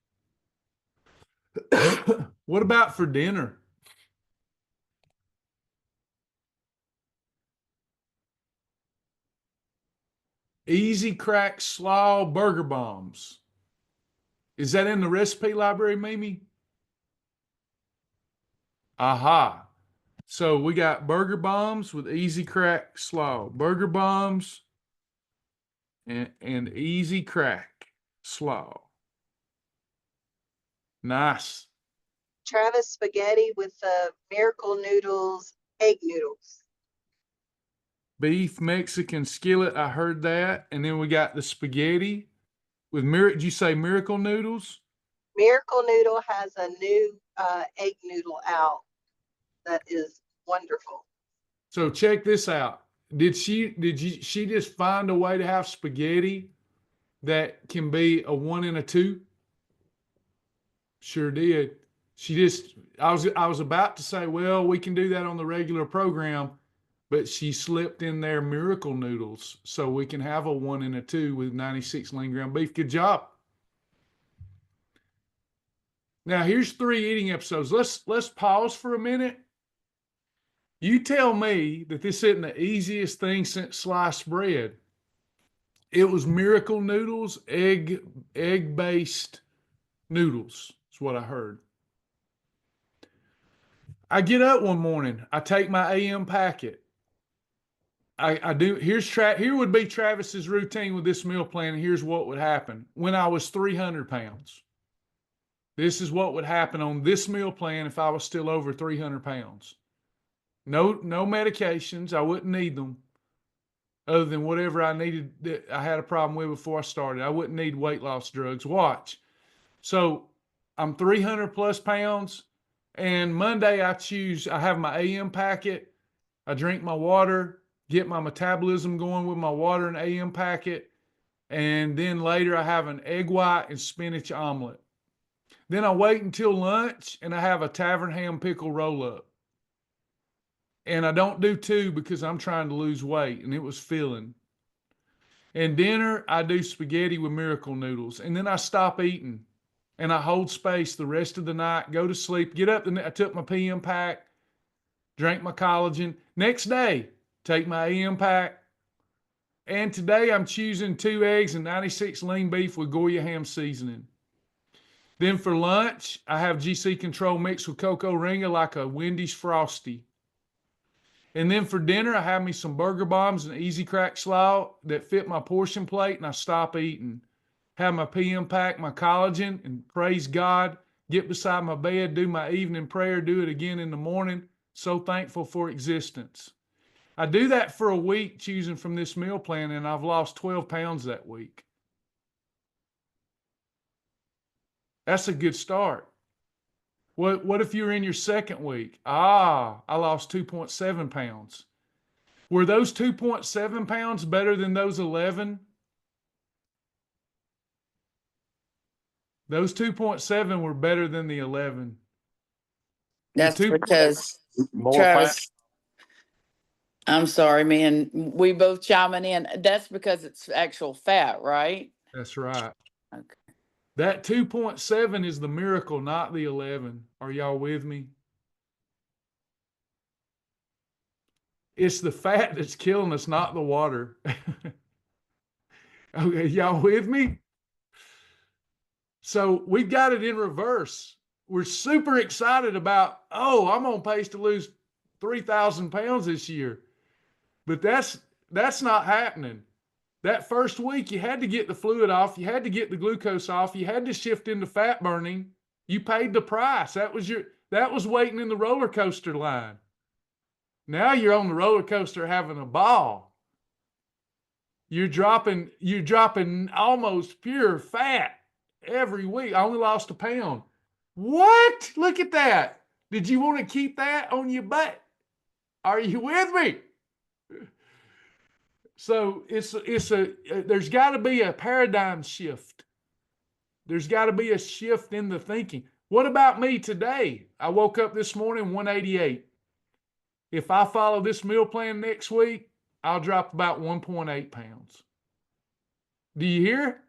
What about for dinner? Easy Crack Slaw Burger Bombs. Is that in the recipe library, Mimi? Aha. So we got burger bombs with Easy Crack Slaw. Burger bombs and Easy Crack Slaw. Nice. Travis, spaghetti with Miracle Noodles, egg noodles. Beef Mexican skillet, I heard that. And then we got the spaghetti with did you say Miracle Noodles? Miracle Noodle has a new egg noodle out that is wonderful. So check this out. She just find a way to have spaghetti that can be a 1 and a 2? Sure did. I was about to say, well, we can do that on the regular program, but she slipped in there Miracle Noodles so we can have a 1 and a 2 with 96 lean ground beef. Good job. Now here's 3 eating episodes. Let's pause for a minute. You tell me that this isn't the easiest thing since sliced bread. It was Miracle Noodles, egg-based noodles. That's what I heard. I get up one morning. I take my AM packet. I do. Here would be Travis's routine with this meal plan. And here's what would happen when I was 300 pounds. This is what would happen on this meal plan if I was still over 300 pounds. No medications. I wouldn't need them other than whatever I needed that I had a problem with before I started. I wouldn't need weight loss drugs. Watch. So I'm 300 plus pounds, and Monday I have my AM packet. I drink my water, get my metabolism going with my water and AM packet. And then later I have an egg white and spinach omelet. Then I wait until lunch and I have a tavern ham pickle roll up. And I don't do 2 because I'm trying to lose weight and it was filling. And dinner, I do spaghetti with Miracle Noodles. And then I stop eating and I hold space the rest of the night, go to sleep, get up. I took my PM pack, drank my collagen. Next day, take my AM pack. And today I'm choosing 2 eggs and 96 lean beef with Goya ham seasoning. Then for lunch, I have GC Control mixed with cocoa ringa like a Wendy's Frosty. And then for dinner, I have me some burger bombs and Easy Crack Slaw that fit my portion plate, and I stop eating. Have my PM pack, my collagen, and praise God, get beside my bed, do my evening prayer, do it again in the morning. So thankful for existence. I do that for a week choosing from this meal plan, and I've lost 12 pounds that week. That's a good start. What if you're in your second week? I lost 2.7 pounds. Were those 2.7 pounds better than those 11? Those 2.7 were better than the 11. That's because, More fat. Travis, I'm sorry, man. We both chiming in. That's because it's actual fat, right? That's right. Okay. That 2.7 is the miracle, not the 11. Are y'all with me? It's the fat that's killing us, not the water. Okay, y'all with me? So we've got it in reverse. We're super excited about, I'm on pace to lose 3,000 pounds this year. But that's not happening. That first week, you had to get the fluid off. You had to get the glucose off. You had to shift into fat burning. You paid the price. That was waiting in the roller coaster line. Now you're on the roller coaster having a ball. You're dropping almost pure fat every week. I only lost 1 pound. What? Look at that. Did you want to keep that on your butt? Are you with me? So there's got to be a paradigm shift. There's got to be a shift in the thinking. What about me today? I woke up this morning 188. If I follow this meal plan next week, I'll drop about 1.8 pounds. Do you hear?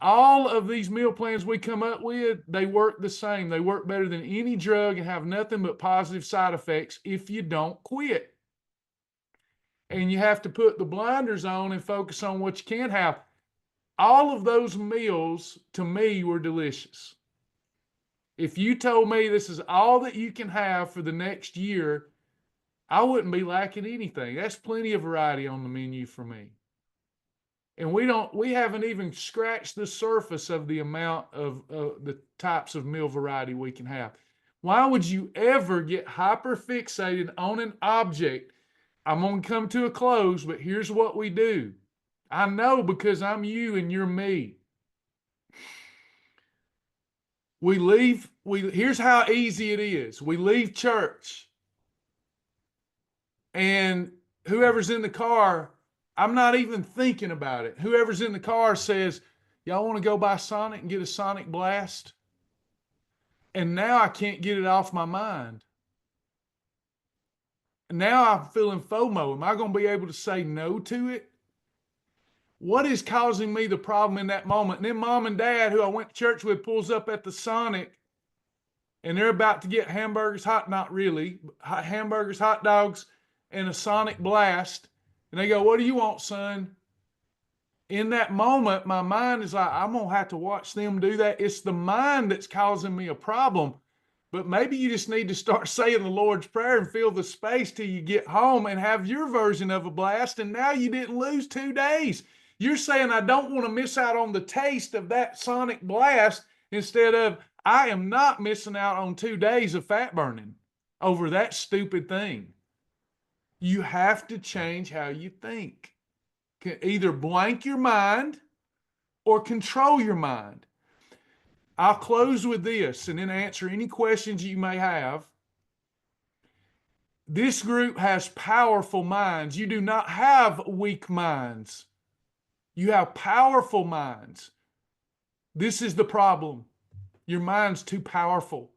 All of these meal plans we come up with, they work the same. They work better than any drug and have nothing but positive side effects if you don't quit. And you have to put the blinders on and focus on what you can have. All of those meals, to me, were delicious. If you told me this is all that you can have for the next year, I wouldn't be lacking anything. That's plenty of variety on the menu for me. And we haven't even scratched the surface of the amount of the types of meal variety we can have. Why would you ever get hyper fixated on an object? I'm going to come to a close, but here's what we do. I know because I'm you and you're me. Here's how easy it is. We leave church and whoever's in the car, I'm not even thinking about it. Whoever's in the car says, y'all want to go buy Sonic and get a Sonic Blast? And now I can't get it off my mind. Now I'm feeling FOMO. Am I going to be able to say no to it? What is causing me the problem in that moment? And then mom and dad, who I went to church with, pulls up at the Sonic and they're about to get hamburgers, hamburgers, hot dogs, and a Sonic Blast. And they go, what do you want, son? In that moment, my mind is like, I'm going to have to watch them do that. It's the mind that's causing me a problem. But maybe you just need to start saying the Lord's Prayer and fill the space till you get home and have your version of a blast. And now you didn't lose 2 days. You're saying, I don't want to miss out on the taste of that Sonic Blast instead of, I am not missing out on 2 days of fat burning over that stupid thing. You have to change how you think. Either blank your mind or control your mind. I'll close with this and then answer any questions you may have. This group has powerful minds. You do not have weak minds. You have powerful minds. This is the problem. Your mind's too powerful,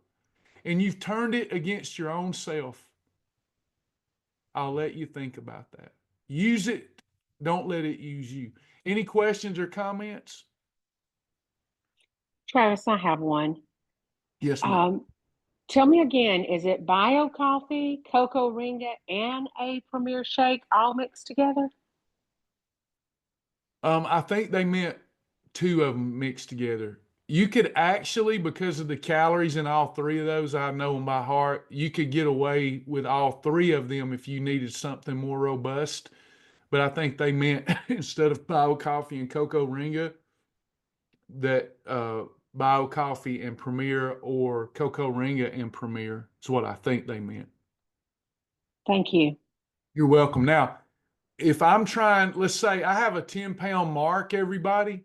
and you've turned it against your own self. I'll let you think about that. Use it. Don't let it use you. Any questions or comments? Travis, I have one. Yes, ma'am. Tell me again, is it Bio Coffee, Cocoa Ringa, and a Premier Shake all mixed together? I think they meant 2 of them mixed together. You could actually, because of the calories in all 3 of those, I know them by heart, you could get away with all 3 of them if you needed something more robust. But I think they meant instead of Bio Coffee and Cocoa Ringa, that Bio Coffee and Premier or Cocoa Ringa and Premier is what I think they meant. Thank you. You're welcome. Now, if I'm trying, let's say I have a 10-pound mark, everybody,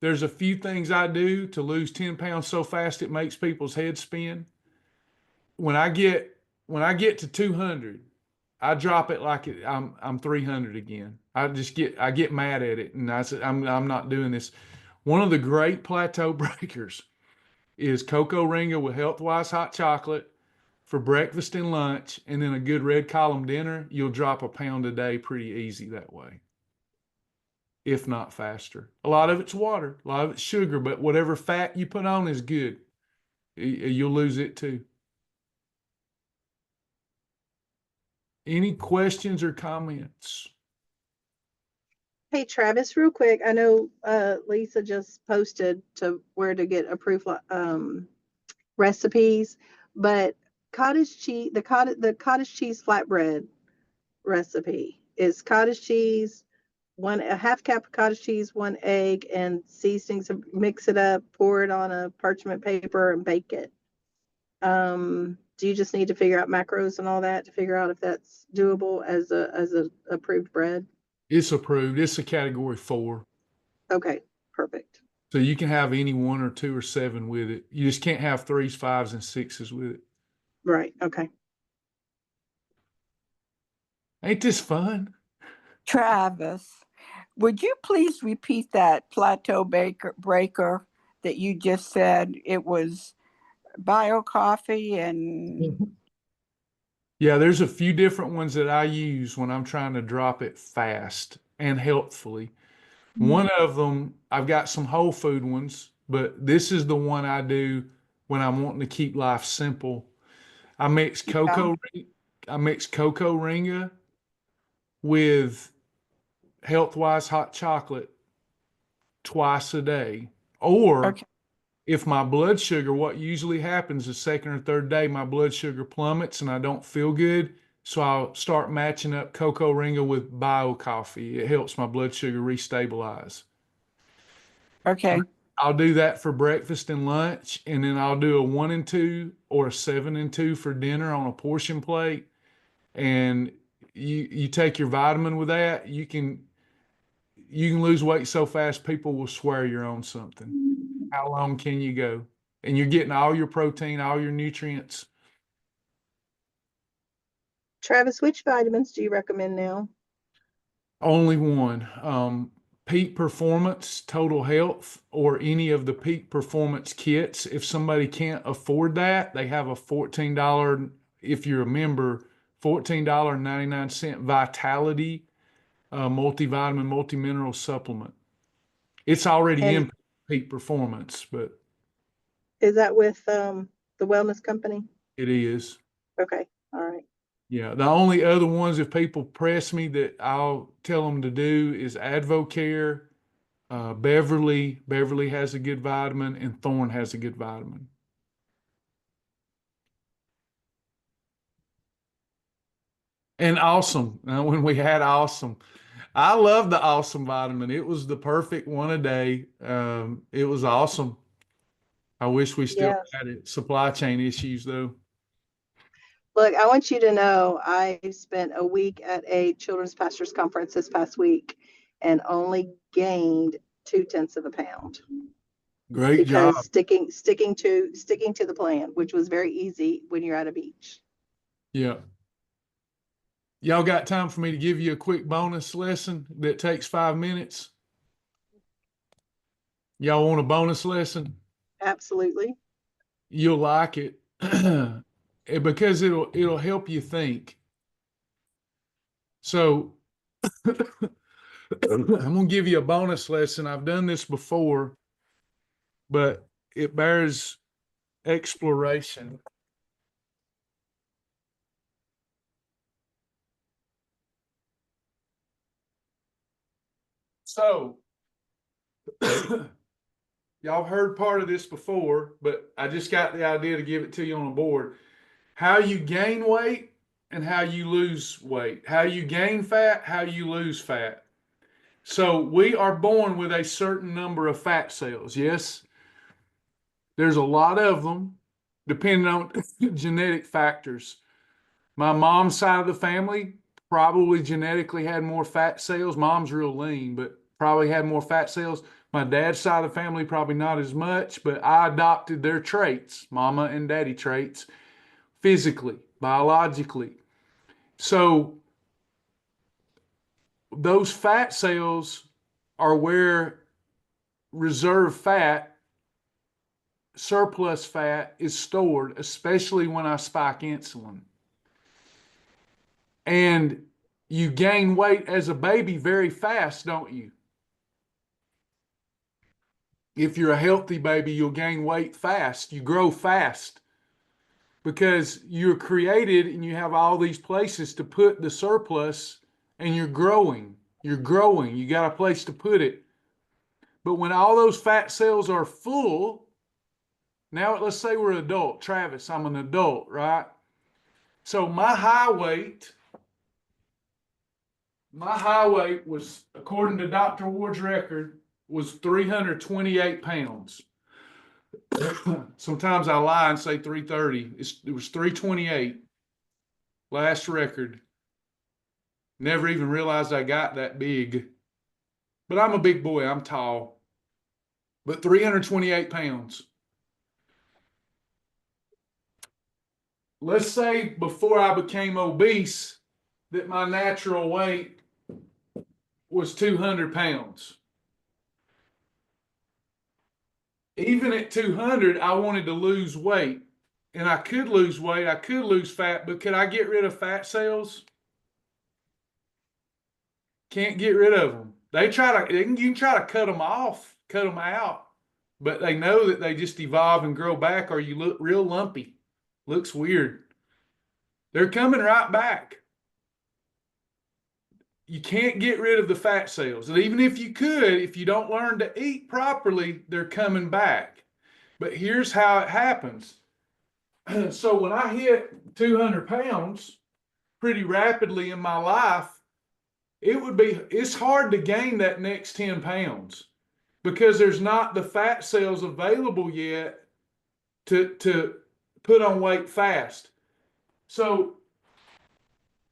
There's a few things I do to lose 10 pounds so fast it makes people's heads spin. When I get to 200, I drop it like I'm 300 again. I get mad at it, and I said I'm not doing this. One of the great plateau breakers is cocoa ringa with Healthwise hot chocolate for breakfast and lunch, and then a good red column dinner. You'll drop a pound a day pretty easy that way, if not faster. A lot of it's water, a lot of it's sugar, but whatever fat you put on is good. You'll lose it too. Any questions or comments? Hey, Travis, real quick. I know Lisa just posted to where to get approved recipes, but cottage cheese, the cottage cheese flatbread recipe is cottage cheese, a half cup of cottage cheese, 1 egg, and seasonings. Mix it up, pour it on a parchment paper, and bake it. Do you just need to figure out macros and all that to figure out if that's doable as a approved bread? It's approved. It's a category 4. Okay, perfect. So you can have any 1 or 2 or 7 with it. You just can't have 3s, 5s, and 6s with it. Right. Okay. Ain't this fun? Travis, would you please repeat that plateau breaker that you just said? It was bio coffee and Yeah, there's a few different ones that I use when I'm trying to drop it fast and healthfully. One of them, I've got some whole food ones, but this is the one I do when I'm wanting to keep life simple. I mix cocoa ringa with Healthwise hot chocolate twice a day. Or okay. if my blood sugar, what usually happens the second or third day, my blood sugar plummets and I don't feel good. So I'll start matching up cocoa ringa with bio coffee. It helps my blood sugar restabilize. Okay. I'll do that for breakfast and lunch, and then I'll do a 1 and 2 or a 7 and 2 for dinner on a portion plate. And you take your vitamin with that, you can lose weight so fast people will swear you're on something. How long can you go? And you're getting all your protein, all your nutrients. Travis, which vitamins do you recommend now? Only one. Peak Performance Total Health or any of the Peak Performance kits. If somebody can't afford that, they have a $14, if you're a member, $14.99 Vitality multivitamin, multi-mineral supplement. It's already in Peak Performance, but is that with the wellness company? it is. Okay. All right. Yeah, the only other ones, if people press me, that I'll tell them to do is Advocare, Beverly. Beverly has a good vitamin, and Thorne has a good vitamin. And Awesome. When we had Awesome, I love the Awesome vitamin. It was the perfect one a day. It was awesome. I wish we still had it. Supply chain issues, though. Look, I want you to know I spent a week at a children's pastors conference this past week and only gained 0.2 of a pound. Great job. Sticking to the plan, which was very easy when you're at a beach. Yeah. Y'all got time for me to give you a quick bonus lesson that takes 5 minutes? Y'all want a bonus lesson? Absolutely. You'll like it because it'll help you think. So I'm gonna give you a bonus lesson. I've done this before, but it bears exploration. So y'all heard part of this before, but I just got the idea to give it to you on the board. How you gain weight and how you lose weight. How you gain fat, how you lose fat. So we are born with a certain number of fat cells, yes? There's a lot of them, depending on genetic factors. My mom's side of the family probably genetically had more fat cells. Mom's real lean, but probably had more fat cells. My dad's side of the family, probably not as much, but I adopted their traits, mama and daddy traits, physically, biologically. So those fat cells are where reserve fat, surplus fat is stored, especially when I spike insulin. And you gain weight as a baby very fast, don't you? If you're a healthy baby, you'll gain weight fast. You grow fast because you're created and you have all these places to put the surplus, and you're growing. You're growing. You got a place to put it. But when all those fat cells are full, now let's say we're adult. Travis, I'm an adult, right? So my high weight was, according to Dr. Ward's record, was 328 pounds. Sometimes I lie and say 330. It was 328. Last record. Never even realized I got that big. But I'm a big boy. I'm tall. But 328 pounds. Let's say before I became obese that my natural weight was 200 pounds. Even at 200, I wanted to lose weight. And I could lose weight, I could lose fat, but could I get rid of fat cells? Can't get rid of them. You can try to cut them off, cut them out, but they know that they just evolve and grow back, or you look real lumpy. Looks weird. They're coming right back. You can't get rid of the fat cells. And even if you could, if you don't learn to eat properly, they're coming back. But here's how it happens. So when I hit 200 pounds pretty rapidly in my life, it's hard to gain that next 10 pounds because there's not the fat cells available yet to put on weight fast. So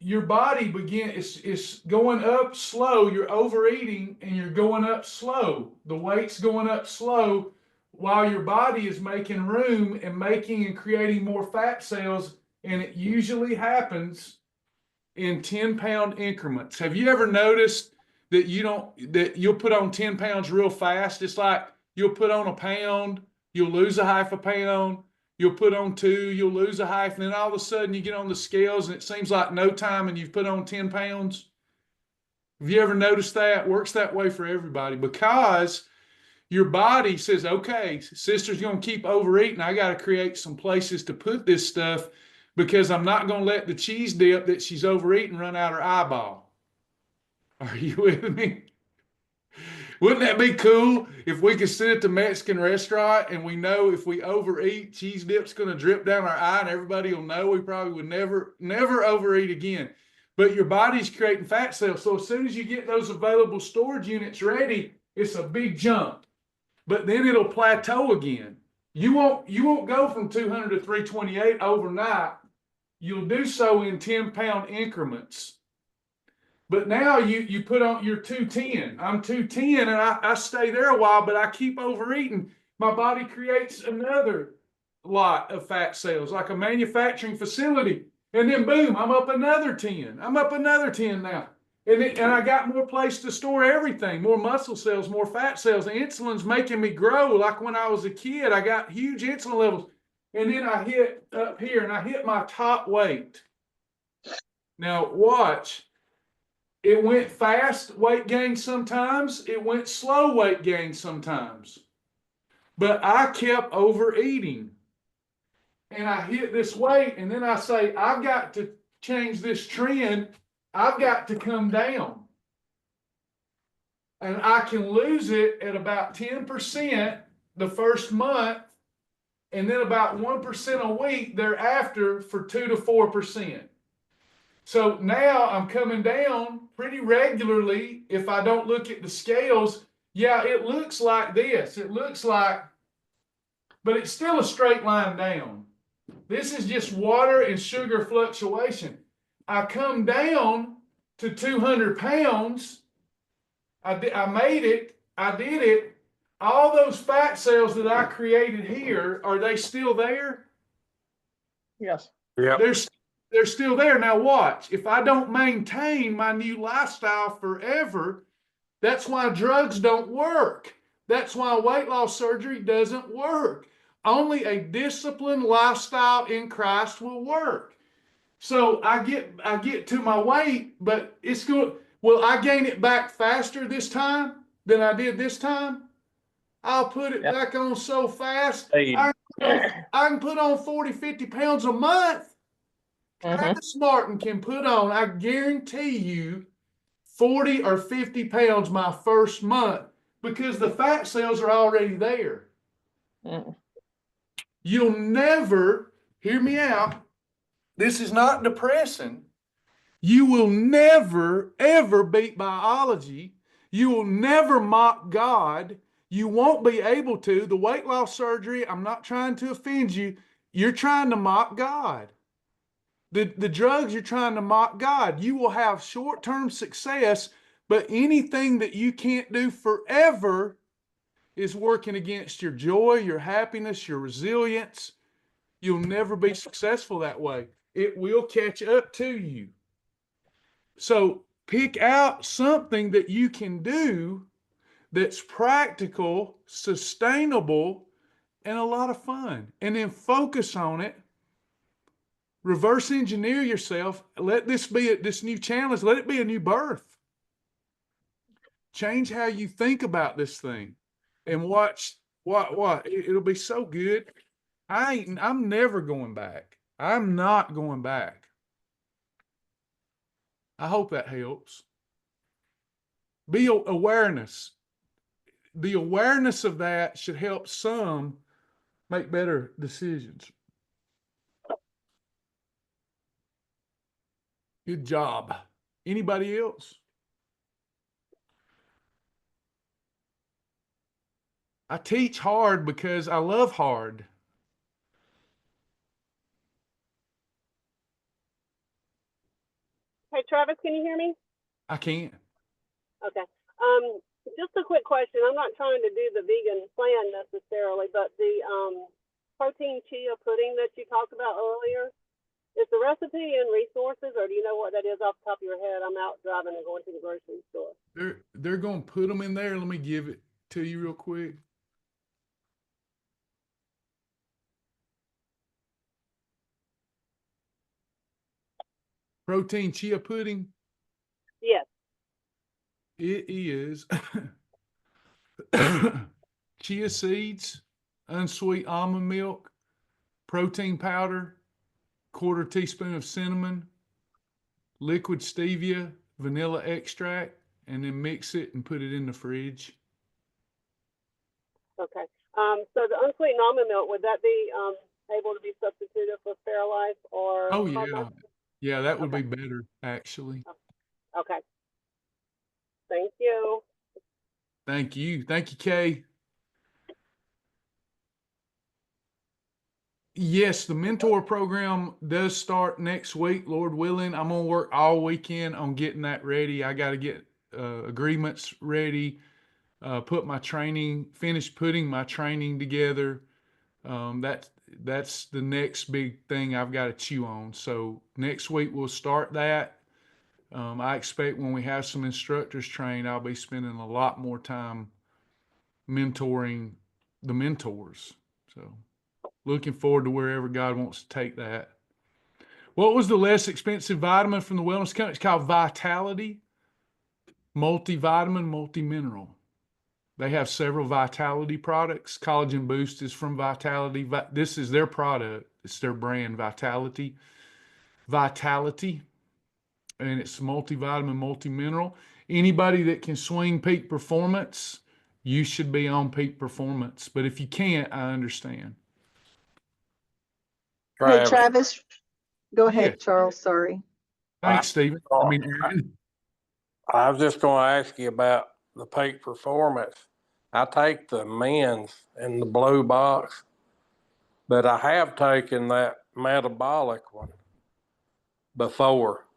your body it's going up slow. You're overeating and you're going up slow. The weight's going up slow while your body is making room and making and creating more fat cells. And it usually happens in 10-pound increments. Have you ever noticed that you'll put on 10 pounds real fast? It's like you'll put on a pound, you'll lose a half a pound, you'll put on 2, you'll lose a half, and then all of a sudden you get on the scales and it seems like no time and you've put on 10 pounds. Have you ever noticed that? It works that way for everybody because your body says, okay, sister's going to keep overeating. I got to create some places to put this stuff because I'm not going to let the cheese dip that she's overeating run out her eyeball. Are you with me? Wouldn't that be cool if we could sit at the Mexican restaurant and we know if we overeat, cheese dip's going to drip down our eye and everybody will know we probably would never overeat again. But your body's creating fat cells. So as soon as you get those available storage units ready, it's a big jump. But then it'll plateau again. You won't go from 200 to 328 overnight. You'll do so in 10-pound increments. But now you put on your 210. I'm 210 and I stay there a while, but I keep overeating. My body creates another lot of fat cells, like a manufacturing facility. And then boom, I'm up another 10. I'm up another 10 now. And I got more place to store everything, more muscle cells, more fat cells. The insulin's making me grow. Like when I was a kid, I got huge insulin levels. And then I hit up here and I hit my top weight. Now watch. It went fast weight gain sometimes. It went slow weight gain sometimes. But I kept overeating. And I hit this weight and then I say, I've got to change this trend. I've got to come down. And I can lose it at about 10% the first month and then about 1% a week thereafter for 2 to 4%. So now I'm coming down pretty regularly. If I don't look at the scales, yeah, it looks like this. It looks like, but it's still a straight line down. This is just water and sugar fluctuation. I come down to 200 pounds. I made it. I did it. all those fat cells that I created here, are they still there? Yes. Yep. They're still there. Now watch, if I don't maintain my new lifestyle forever, that's why drugs don't work. That's why weight loss surgery doesn't work. Only a disciplined lifestyle in Christ will work. So I get to my weight, but it's good. Will I gain it back faster this time than I did this time? I'll put it back on so fast. Hey. I can put on 40, 50 pounds a month. Travis Martin can put on, I guarantee you, 40 or 50 pounds my first month because the fat cells are already there. You'll never, hear me out, this is not depressing. You will never, ever beat biology. You will never mock God. You won't be able to. The weight loss surgery, I'm not trying to offend you. You're trying to mock God. The drugs, you're trying to mock God. You will have short-term success, but anything that you can't do forever is working against your joy, your happiness, your resilience. You'll never be successful that way. It will catch up to you. So pick out something that you can do that's practical, sustainable, and a lot of fun. And then focus on it. Reverse engineer yourself. Let this be this new challenge. Let it be a new birth. Change how you think about this thing and watch what. It'll be so good. I'm never going back. I'm not going back. I hope that helps. Be awareness. The awareness of that should help some make better decisions. Good job. Anybody else? I teach hard because I love hard. Hey, Travis, can you hear me? I can't. Okay. Just a quick question. I'm not trying to do the vegan plan necessarily, but the protein chia pudding that you talked about earlier, is the recipe and resources, or do you know what that is off the top of your head? I'm out driving and going to the grocery store. They're going to put them in there. Let me give it to you real quick. Protein chia pudding. Yes. It is chia seeds, unsweet almond milk, protein powder, 1/4 teaspoon of cinnamon, liquid stevia, vanilla extract, and then mix it and put it in the fridge. Okay. So the unsweetened almond milk, would that be able to be substituted for Fairlife or? Oh yeah. Yeah, that would be better actually. Okay. Thank you. Thank you. Thank you, Kay. Yes, the mentor program does start next week, Lord willing. I'm going to work all weekend on getting that ready. I got to get agreements ready, finish putting my training together. That's the next big thing I've got to chew on. So next week we'll start that. I expect when we have some instructors trained, I'll be spending a lot more time mentoring the mentors. So looking forward to wherever God wants to take that. What was the less expensive vitamin from the wellness company? It's called Vitality, multivitamin, multi-mineral. They have several Vitality products. Collagen Boost is from Vitality. This is their product. It's their brand, Vitality. And it's multivitamin, multi-mineral. Anybody that can swing peak performance, you should be on peak performance. But if you can't, I understand. Hey, Travis, go ahead, Yeah. Charles, sorry. Thanks, Stephen. I was just going to ask you about the peak performance. I take the men's in the blue box, but I have taken that metabolic one before.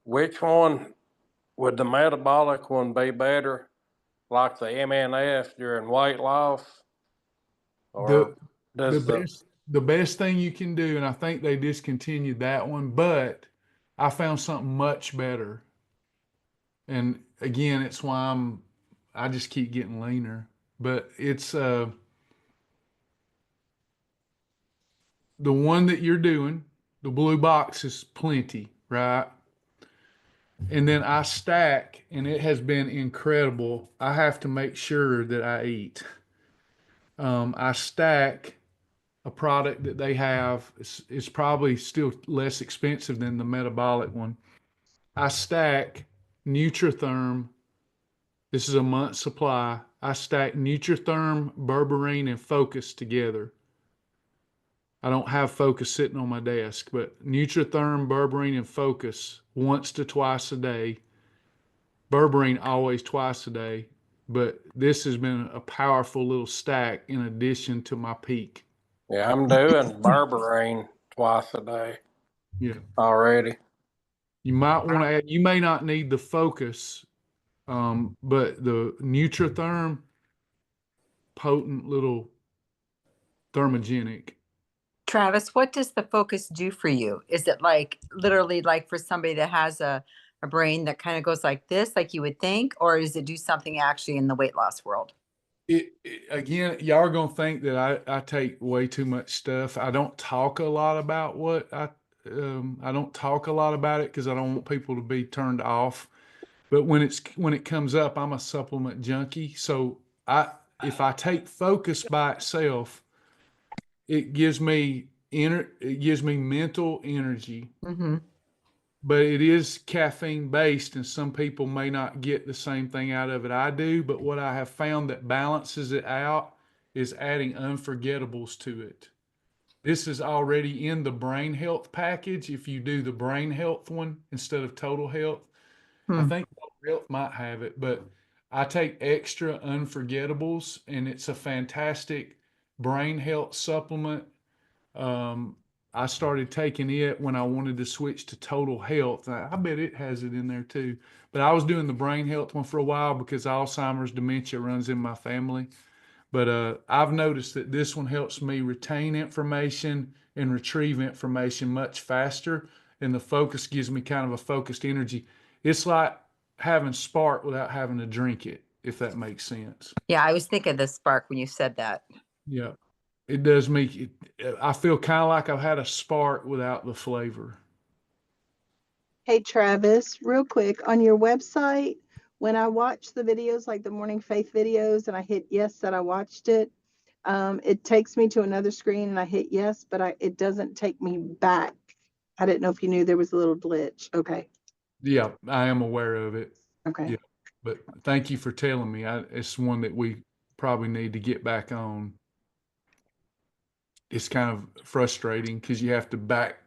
Which one would the metabolic one be better? like the MNS during weight loss? The Or does the best thing you can do, and I think they discontinued that one, but I found something much better. And again, it's why I just keep getting leaner. But it's the one that you're doing, the blue box is plenty, right? And then I stack, and it has been incredible. I have to make sure that I eat. I stack a product that they have. It's probably still less expensive than the metabolic one. I stack Nutritherm. This is a month supply. I stack Nutritherm, Berberine, and Focus together. I don't have Focus sitting on my desk, but Nutritherm, Berberine, and Focus once to twice a day. Berberine always twice a day, but this has been a powerful little stack in addition to my peak. Yeah, I'm doing berberine twice a day Yeah. already. You might want to add, you may not need the Focus, but the Nutritherm, potent little thermogenic. Travis, what does the Focus do for you? Is it like literally like for somebody that has a brain that kind of goes like this, like you would think, or does it do something actually in the weight loss world? Again, y'all are gonna think that I take way too much stuff. I don't talk a lot about what I don't talk a lot about it because I don't want people to be turned off. But when it comes up, I'm a supplement junkie. So if I take Focus by itself, it gives me mental energy. Mm-hmm. But it is caffeine based, and some people may not get the same thing out of it I do. But what I have found that balances it out is adding unforgettables to it. This is already in the brain health package. If you do the brain health one instead of total health, I think total health might have it, but I take extra unforgettables, and it's a fantastic brain health supplement. I started taking it when I wanted to switch to total health. I bet it has it in there too. But I was doing the brain health one for a while because Alzheimer's dementia runs in my family. But I've noticed that this one helps me retain information and retrieve information much faster. And the Focus gives me kind of a focused energy. It's like having Spark without having to drink it, if that makes sense. Yeah, I was thinking of the Spark when you said that. Yeah. It does make it, I feel kind of like I've had a Spark without the flavor. Hey, Travis, real quick, on your website, when I watch the videos, like the Morning Faith videos, and I hit yes that I watched it, it takes me to another screen and I hit yes, but it doesn't take me back. I didn't know if you knew there was a little glitch. Okay. Yeah, I am aware of it. Okay. Yeah, but thank you for telling me. It's one that we probably need to get back on. It's kind of frustrating because you have to back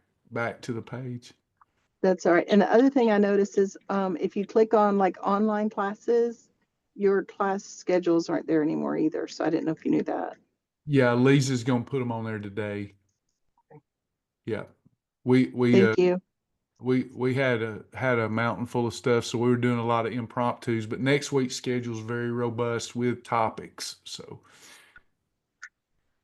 to the page. That's all right. And the other thing I noticed is if you click on like online classes, your class schedules aren't there anymore either. So I didn't know if you knew that. Yeah, Lisa's gonna put them on there today. Yeah, we Thank you. we had a mountain full of stuff, so we were doing a lot of impromptus. But next week's schedule is very robust with topics. So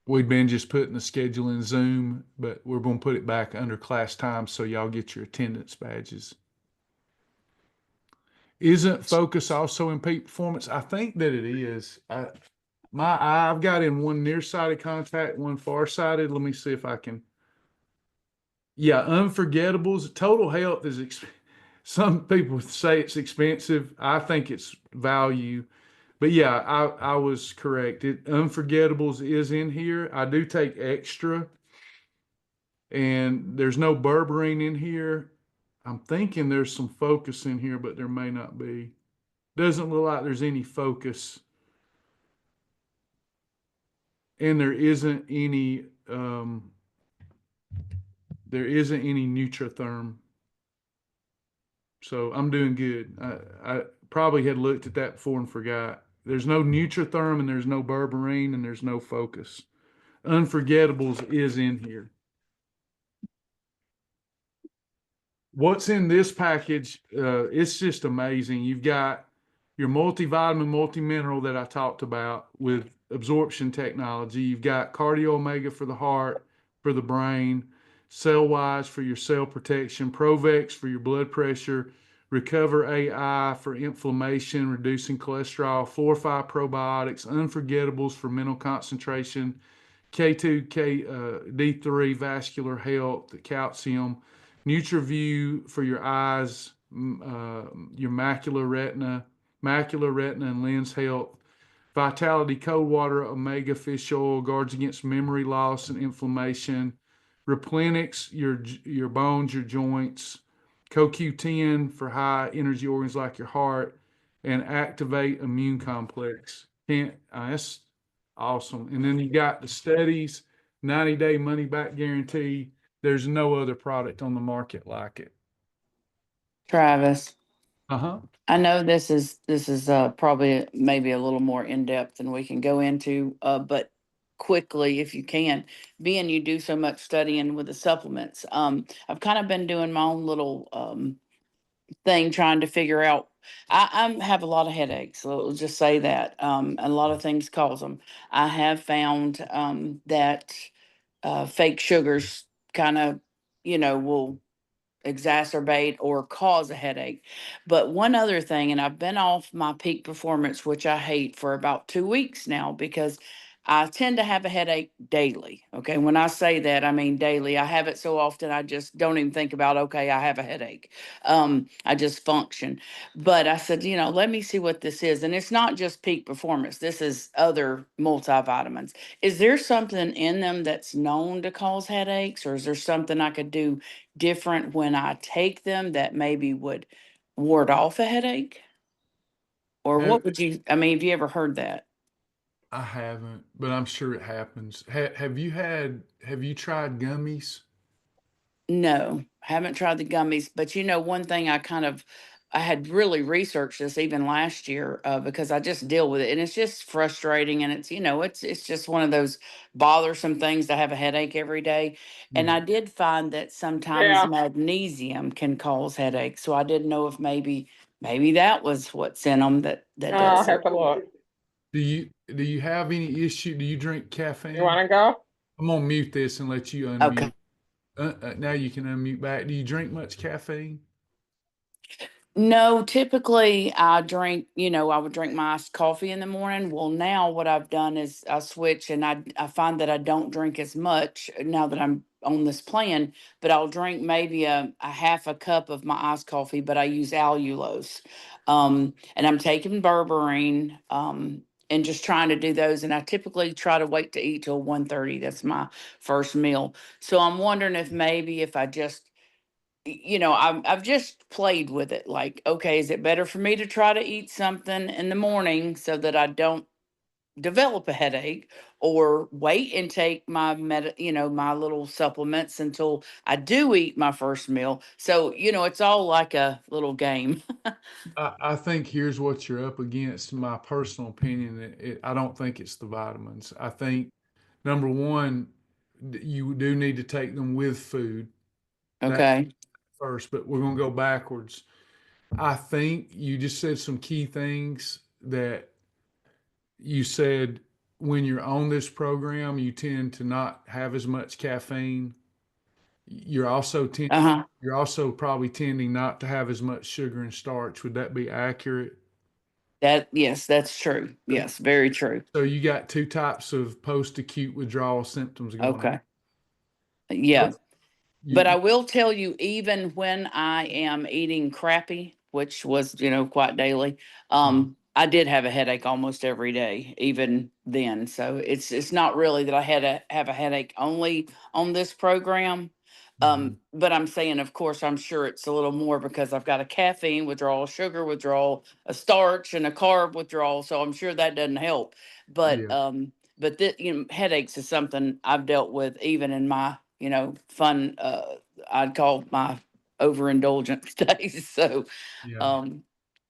we've been just putting the schedule in Zoom, but we're going to put it back under class time so y'all get your attendance badges. Isn't Focus also in peak performance? I think that it is. I've got in one nearsighted contact, one farsighted. Let me see if I can. Yeah, unforgettables. Total health is some people say it's expensive. I think it's value. But yeah, I was correct. Unforgettables is in here. I do take extra. And there's no berberine in here. I'm thinking there's some Focus in here, but there may not be. Doesn't look like there's any Focus. And there isn't any Nutritherm. So I'm doing good. I probably had looked at that before and forgot. There's no Nutritherm, and there's no berberine, and there's no Focus. Unforgettables is in here. What's in this package? It's just amazing. You've got your multivitamin, multimineral that I talked about with absorption technology. You've got Cardio Omega for the heart, for the brain, Cell Wise for your cell protection, Provex for your blood pressure, Recover AI for inflammation, reducing cholesterol, 4 or 5 probiotics, Unforgettables for mental concentration, K2, D3 vascular health, calcium, NutriView for your eyes, your macular retina and lens health, Vitality Cold Water Omega Fish Oil guards against memory loss and inflammation, Replenix your bones, your joints, CoQ10 for high energy organs like your heart, and Activate Immune Complex. That's awesome. And then you got the studies, 90-day money back guarantee. There's no other product on the market like it. Travis, Uh-huh. I know this is probably maybe a little more in depth than we can go into, but quickly if you can, being you do so much studying with the supplements. I've kind of been doing my own little thing trying to figure out. I have a lot of headaches, so let's just say that. A lot of things cause them. I have found that fake sugars kind of, will exacerbate or cause a headache. But one other thing, and I've been off my peak performance, which I hate, for about 2 weeks now because I tend to have a headache daily. Okay. When I say that, I mean daily. I have it so often I just don't even think about, okay, I have a headache. I just function. But I said, let me see what this is. And it's not just peak performance. This is other multivitamins. Is there something in them that's known to cause headaches, or is there something I could do different when I take them that maybe would ward off a headache? Or Have, what would you, I mean, have you ever heard that? I haven't, but I'm sure it happens. Have you tried gummies? No, haven't tried the gummies, but one thing I had really researched this even last year, because I just deal with it and it's just frustrating, and it's just one of those bothersome things to have a headache every day. And Yeah. I did find that sometimes Yeah. magnesium can cause headaches. So I didn't know if maybe that was what's in them that I'll does have it. to look. Do you have any issue? Do you drink You caffeine? want to go? I'm gonna mute this and let you Okay. unmute. Now you can unmute back. Do you drink much caffeine? No, typically I drink, I would drink my iced coffee in the morning. Well, now what I've done is I switch, and I find that I don't drink as much now that I'm on this plan, but I'll drink maybe a half a cup of my iced coffee, but I use allulose. And I'm taking berberine, and just trying to do those. And I typically try to wait to eat till 1:30. That's my first meal. So I'm wondering if maybe if I just I've just played with it. Like, okay, is it better for me to try to eat something in the morning so that I don't develop a headache, or wait and take my little supplements until I do eat my first meal? So, it's all like a little game. I think here's what you're up against. In my personal opinion, I don't think it's the vitamins. I think number one, you do need to take them with food. That's Okay. first, but we're gonna go backwards. I think you just said some key things that you said. When you're on this program, you tend to not have as much caffeine. You're also Uh-huh. you're also probably tending not to have as much sugar and starch. Would that be accurate? Yes, that's true. Yes, very true. So you got two types of post-acute withdrawal symptoms going on. Okay. Yeah. But But I you, will tell you, even when I am eating crappy, which was, quite daily, I did have a headache almost every day, even then. So it's not really that I had to have a headache only on this program. But I'm saying, of course, I'm sure it's a little more because I've got a caffeine withdrawal, sugar withdrawal, a starch and a carb withdrawal. So I'm sure that doesn't help. But yeah, headaches is something I've dealt with even in my, fun, I'd call my overindulgent days. So, yeah. um,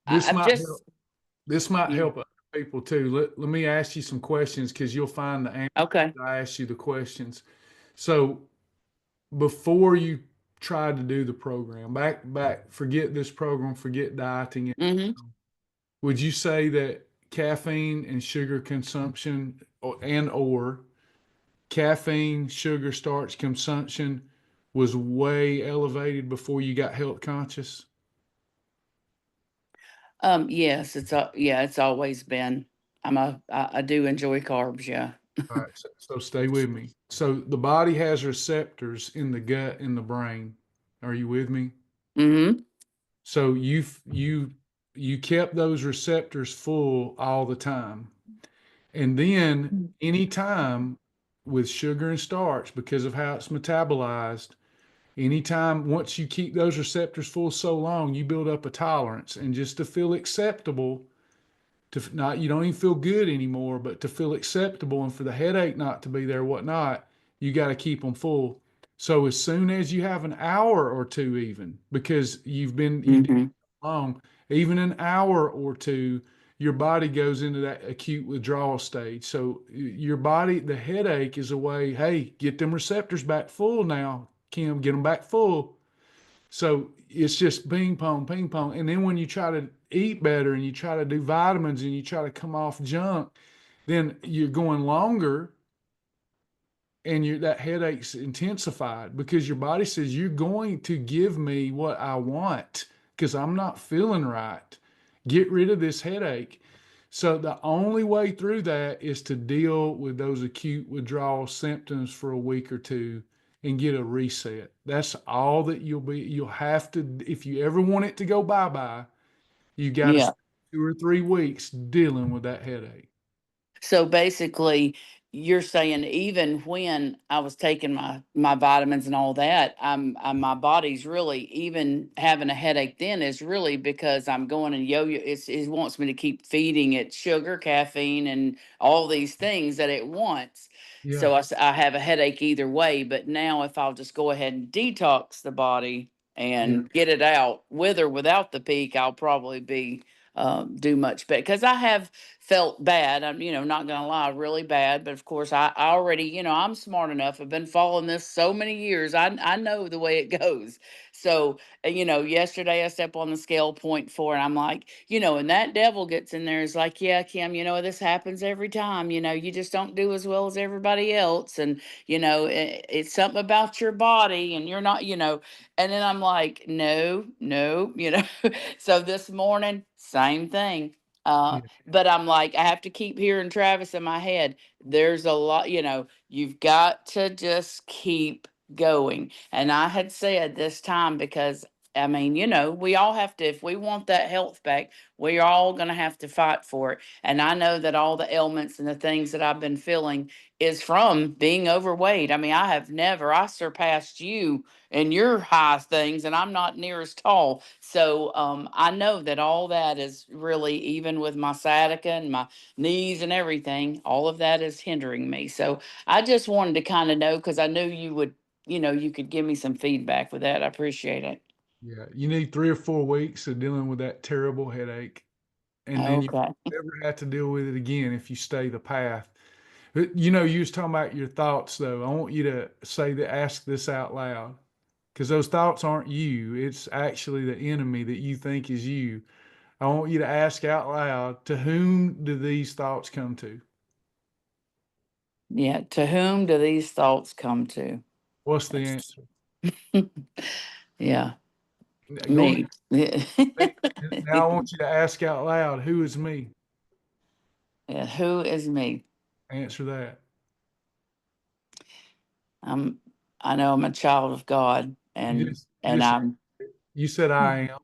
This I've might help. just, This might yeah, help other people too. Let me ask you some questions because you'll find the answer. okay. I ask you the questions. So before you tried to do the program, back, forget this program, forget dieting. Mm-hmm. would you say that caffeine and sugar consumption or caffeine, sugar, starch consumption was way elevated before you got health conscious? Yes, it's always been. I do enjoy carbs, yeah. All right, so stay with me. So the body has receptors in the gut and the brain. Are you with me? Mm-hmm. So you kept those receptors full all the time. And then anytime with sugar and starch, because of how it's metabolized, anytime once you keep those receptors full so long, you build up a tolerance. And just to feel acceptable, to not, you don't even feel good anymore, but to feel acceptable and for the headache not to be there, whatnot, you got to keep them full. So as soon as you have an hour or two, even because you did Mm-hmm. long, even an hour or two, your body goes into that acute withdrawal stage. So your body, the headache is a way, hey, get them receptors back full now, Kim, get them back full. So it's just ping pong, ping pong. And then when you try to eat better and you try to do vitamins and you try to come off junk, then you're going longer and that headache's intensified because your body says you're going to give me what I want because I'm not feeling right. Get rid of this headache. So the only way through that is to deal with those acute withdrawal symptoms for a week or two and get a reset. That's all that you'll have to, if you ever want it to go bye-bye, you got to Yeah. spend 2 or 3 weeks dealing with that headache. So basically, you're saying even when I was taking my vitamins and all that, my body's really even having a headache. Then is really because I'm going and yo-yo. It wants me to keep feeding it sugar, caffeine, and all these things that it wants. Yeah, So I have a headache either way. But now, if I'll just go ahead and detox the body yeah, and get it out with or without the peak, I'll probably be do much better because I have felt bad. I'm, not gonna lie, really bad. But of course, I already, I'm smart enough. I've been following this so many years. I know the way it goes. So, yesterday I stepped on the scale point 4, and I'm like, and that devil gets in there. Is like, yeah, Kim, this happens every time. You just don't do as well as everybody else, and it's something about your body, and you're not, And then I'm like, no, no, So this morning, same thing. yeah, But I'm like, I have to keep hearing Travis in my head. There's a lot, you've got to just keep going. And I had said this time because I mean, we all have to, if we want that health back, we're all going to have to fight for it. And I know that all the ailments and the things that I've been feeling is from being overweight. I mean, I surpassed you and your high things, and I'm not near as tall. So I know that all that is really, even with my sciatica and my knees and everything, all of that is hindering me. So I just wanted to kind of know because I knew you would, you could give me some feedback with that. I appreciate it. yeah. You need 3 or 4 weeks of dealing with that terrible headache. And then you Okay. never have to deal with it again if you stay the path. You was talking about your thoughts, though. I want you to ask this out loud because those thoughts aren't you. It's actually the enemy that you think is you. I want you to ask out loud, to whom do these thoughts come to? Yeah. To whom do these thoughts come to? What's the That's- answer? yeah. Go Me. Yeah. ahead. Now I want you to ask out loud, who is me? Yeah, who is me? Answer that. I'm I know I'm a child of God, You and just you and just I'm you said I am.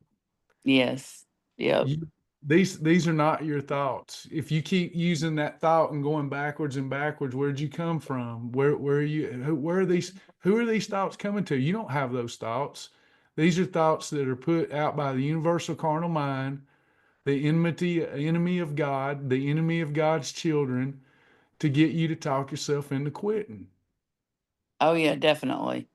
yes. Yep. You, these are not your thoughts. If you keep using that thought and going backwards and backwards, where'd you come from? Where are you? Who are these thoughts coming to? You don't have those thoughts. These are thoughts that are put out by the universal carnal mind, the enemy of God, the enemy of God's children, to get you to talk yourself into quitting. Oh yeah, definitely.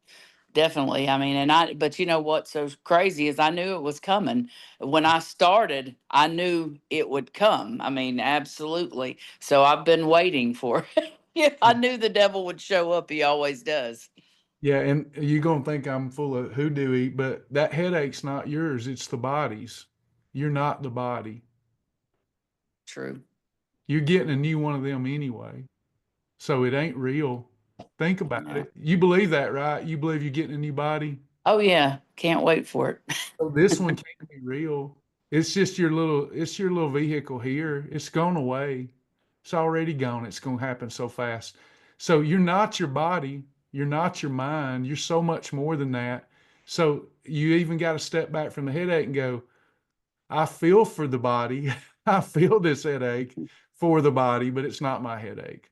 Definitely. I mean, but you know what's so crazy is I knew it was coming. When I started, I knew it would come. I mean, absolutely. So I've been waiting for it. Yeah, I knew the devil would show up. He always does. Yeah, and you're gonna think I'm full of hoodooey, but that headache's not yours, it's the body's. You're not the body. True. You're getting a new one of them anyway. So it ain't real. Think about Yeah. it. You believe that, right? You believe you're getting a new body? Oh yeah, can't wait for it. So this one can't be real. It's your little vehicle here. It's gone away. It's already gone. It's going to happen so fast. So you're not your body. You're not your mind. You're so much more than that. So you even got to step back from the headache and go, I feel for the body. I feel this headache for the body, but it's not my headache.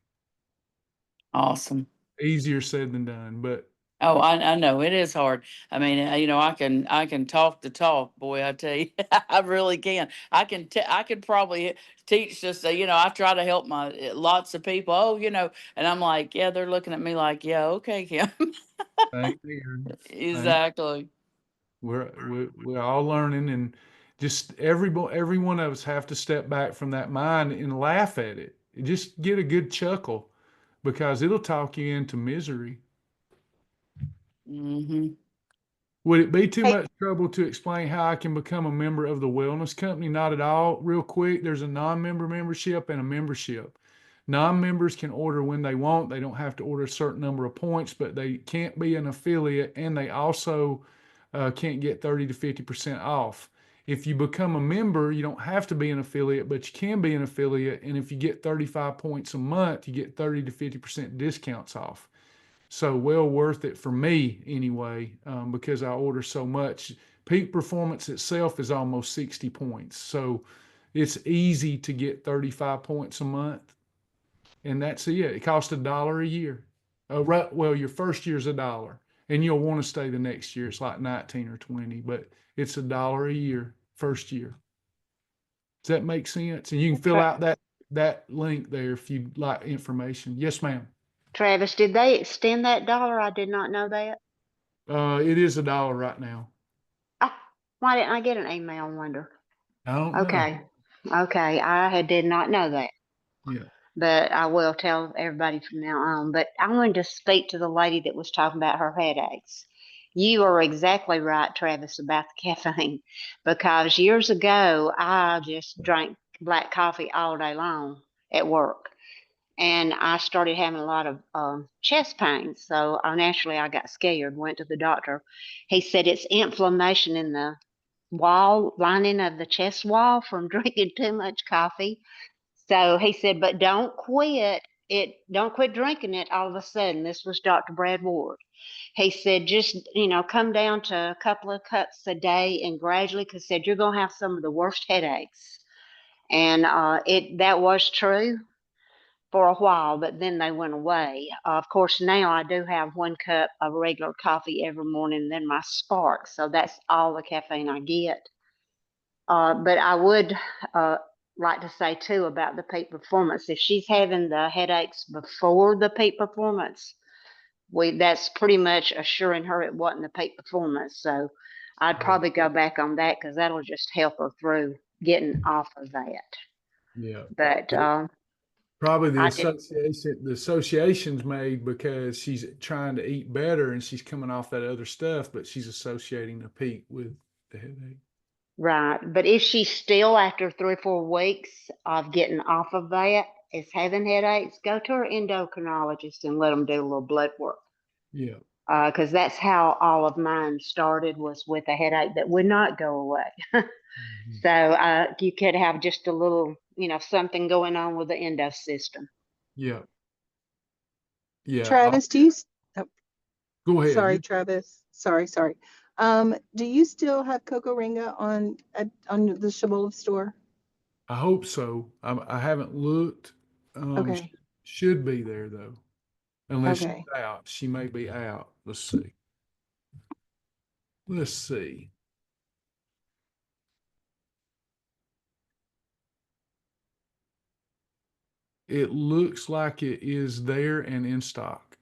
Awesome. Easier said than done, but Oh, I know it is hard. I mean, you know, I can talk the talk, boy. I tell you, I really can. I could probably teach this. You know, I try to help my lots of people. Oh, you know, and I'm like, yeah, they're looking at me like, yeah, okay, Kim. same here. Same. Exactly. We're all learning, and just every one of us have to step back from that mind and laugh at it. Just get a good chuckle, because it'll talk you into misery. Mm-hmm. Would it be too Hey, much trouble to explain how I can become a member of the wellness company? Not at all. Real quick, there's a non-member membership and a membership. Non-members can order when they want. They don't have to order a certain number of points, but they can't be an affiliate, and they also can't get 30 to 50% off. If you become a member, you don't have to be an affiliate, but you can be an affiliate. And if you get 35 points a month, you get 30 to 50% discounts off. So well worth it for me anyway, because I order so much. Peak Performance itself is almost 60 points. So it's easy to get 35 points a month. And that's it. It costs $1 a year. Right, well, your first year's $1, and you'll want to stay the next year. It's like 19 or 20, but it's $1 a year first year. Does that make sense? And you can fill out that link there if you'd like information. Yes, ma'am. Travis, did they extend that dollar? I did not know that. It is $1 right now. Oh, why didn't I get an email? I wonder. I don't know. Okay. Okay. Did not know that, Yeah. but I will tell everybody from now on. But I wanted to speak to the lady that was talking about her headaches. You are exactly right, Travis, about the caffeine, because years ago I just drank black coffee all day long at work, and I started having a lot of chest pains. So naturally, I got scared. Went to the doctor. He said it's inflammation in the wall lining of the chest wall from drinking too much coffee. So he said, but don't quit it. Don't quit drinking it all of a sudden. This was Dr. Brad Ward. He said, just, come down to a couple of cups a day and gradually, because said you're going to have some of the worst headaches. And that was true for a while, but then they went away. Of course, now I do have 1 cup of regular coffee every morning, and then my Spark. So that's all the caffeine I get. But I would like to say too about the peak performance. If she's having the headaches before the peak performance, that's pretty much assuring her it wasn't the peak performance. So I'd probably go back on that, because that'll just help her through getting off of that. Yeah. But Probably I did. the association's made because she's trying to eat better and she's coming off that other stuff, but she's associating the peak with the headache. Right. But if she's still, after 3 or 4 weeks of getting off of that, is having headaches, go to her endocrinologist and let them do a little blood work. Yeah. Because that's how all of mine started, was with a headache that would not go away. So you could have just a little, something going on with the endo system. Yeah. Yeah. Travis, Go ahead. sorry, Travis. Sorry. Do you still have Coco Ringa on the Shibboleth store? I hope so. I haven't looked. Okay. Should be there though. Unless Okay. she's out. She may be out. Let's see. It looks like it is there and in stock.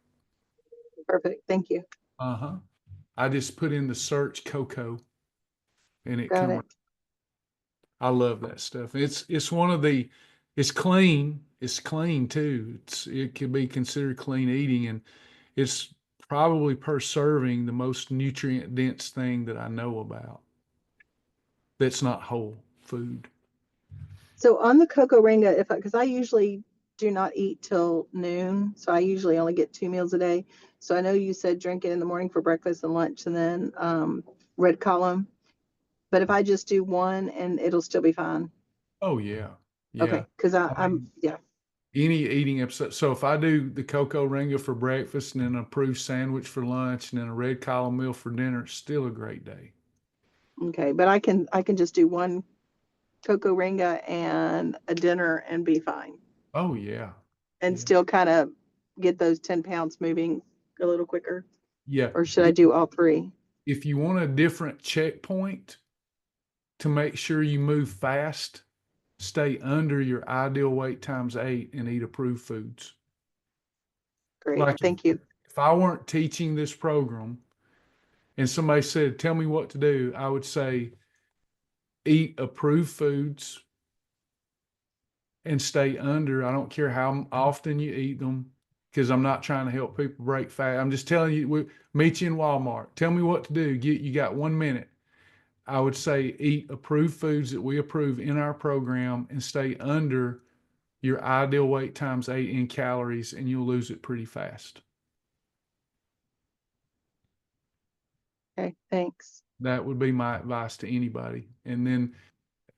Perfect. Thank you. Uh-huh. I just put in the search Coco and it Got comes. it. I love that stuff. It's one of the, it's clean. It's clean too. It could be considered clean eating, and it's probably per serving the most nutrient dense thing that I know about. That's not whole food. So on the cocoa ringa, because I usually do not eat till noon, so I usually only get 2 meals a day. So I know you said drink it in the morning for breakfast and lunch, and then red column. But if I just do one, and it'll still be fine. Oh yeah. Yeah. Okay, because I'm yeah. Any eating episode. So if I do the cocoa ringa for breakfast and then an approved sandwich for lunch and then a red column meal for dinner, it's still a great day. Okay, but I can just do one cocoa ringa and a dinner and be fine, Oh yeah. and Yeah. still kind of get those 10 pounds moving a little quicker. Yeah. Or should I do all three? If you want a different checkpoint to make sure you move fast, stay under your ideal weight times 8 and eat approved foods. Great, Like thank you. if I weren't teaching this program and somebody said, tell me what to do, I would say, eat approved foods and stay under. I don't care how often you eat them, because I'm not trying to help people break fat. I'm just telling you, we meet you in Walmart. Tell me what to do. You got 1 minute. I would say eat approved foods that we approve in our program and stay under your ideal weight times 8 in calories, and you'll lose it pretty fast. Okay, thanks. That would be my advice to anybody. And then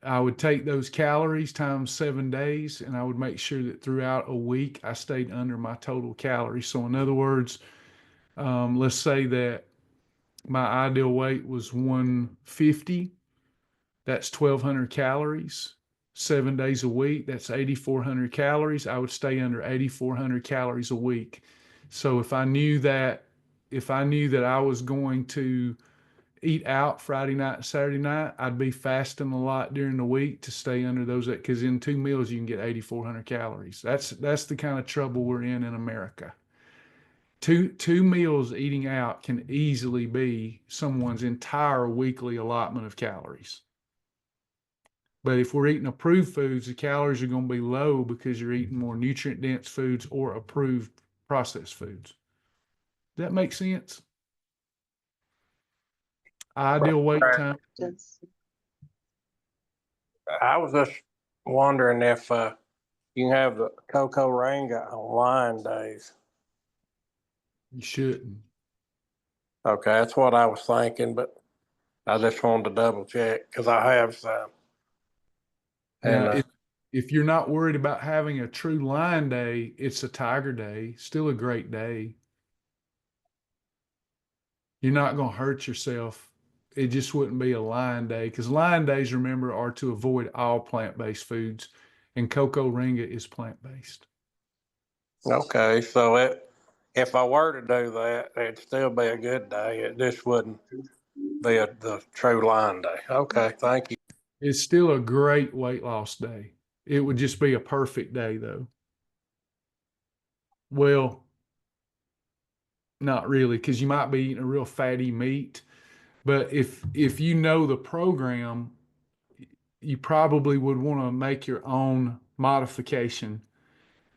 I would take those calories times 7 days, and I would make sure that throughout a week I stayed under my total calories. So in other words, let's say that my ideal weight was 150. That's 1,200 calories. 7 days a week, that's 8,400 calories. I would stay under 8,400 calories a week. So if I knew that I was going to eat out Friday night and Saturday night, I'd be fasting a lot during the week to stay under those, because in 2 meals you can get 8,400 calories. That's the kind of trouble we're in America. Two meals eating out can easily be someone's entire weekly allotment of calories. But if we're eating approved foods, the calories are going to be low because you're eating more nutrient dense foods or approved processed foods. Does that make sense? Ideal weight time. I was just wondering if you can have the cocoa ringa on line days. You shouldn't. Okay, that's what I was thinking, but I just wanted to double check because I have some. Now, And if you're not worried about having a true line day, it's a tiger day, still a great day. You're not going to hurt yourself. It just wouldn't be a line day, because line days, remember, are to avoid all plant-based foods, and cocoa ringa is plant-based. okay, so if I were to do that, it'd still be a good day. It just wouldn't be the true line day. Okay, thank you. It's still a great weight loss day. It would just be a perfect day, though. Well, not really, because you might be eating a real fatty meat. But if you know the program, you probably would want to make your own modification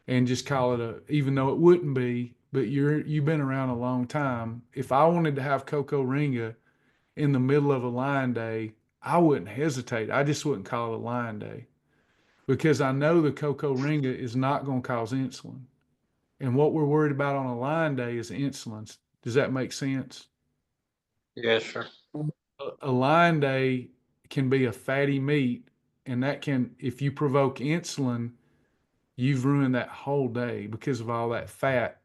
and just call it even though it wouldn't be, but you've been around a long time. If I wanted to have cocoa ringa in the middle of a line day, I wouldn't hesitate. I just wouldn't call it a line day, because I know the cocoa ringa is not going to cause insulin. And what we're worried about on a line day is insulin. Does that make sense? Yes, sir. A line day can be a fatty meat, and that can, if you provoke insulin, you've ruined that whole day because of all that fat.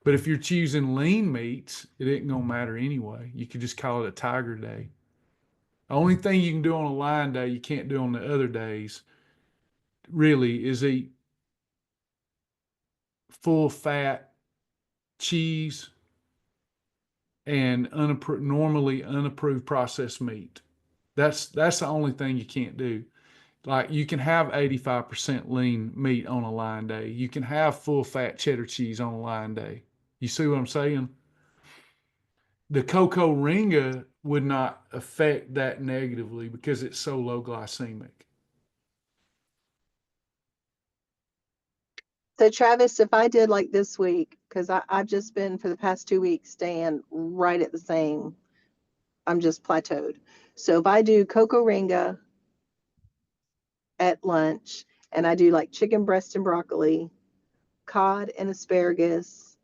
But if you're choosing lean meats, it ain't gonna matter anyway. You could just call it a tiger day. The only thing you can do on a line day you can't do on the other days really is eat full fat cheese and normally unapproved processed meat. That's the only thing you can't do. Like, you can have 85% lean meat on a line day. You can have full fat cheddar cheese on a line day. You see what I'm saying? The cocoa ringa would not affect that negatively because it's so low glycemic. So Travis, if I did like this week, because I've just been for the past 2 weeks staying right at the same, I'm just plateaued. So if I do cocoa ringa at lunch, and I do like chicken breast and broccoli, cod and asparagus.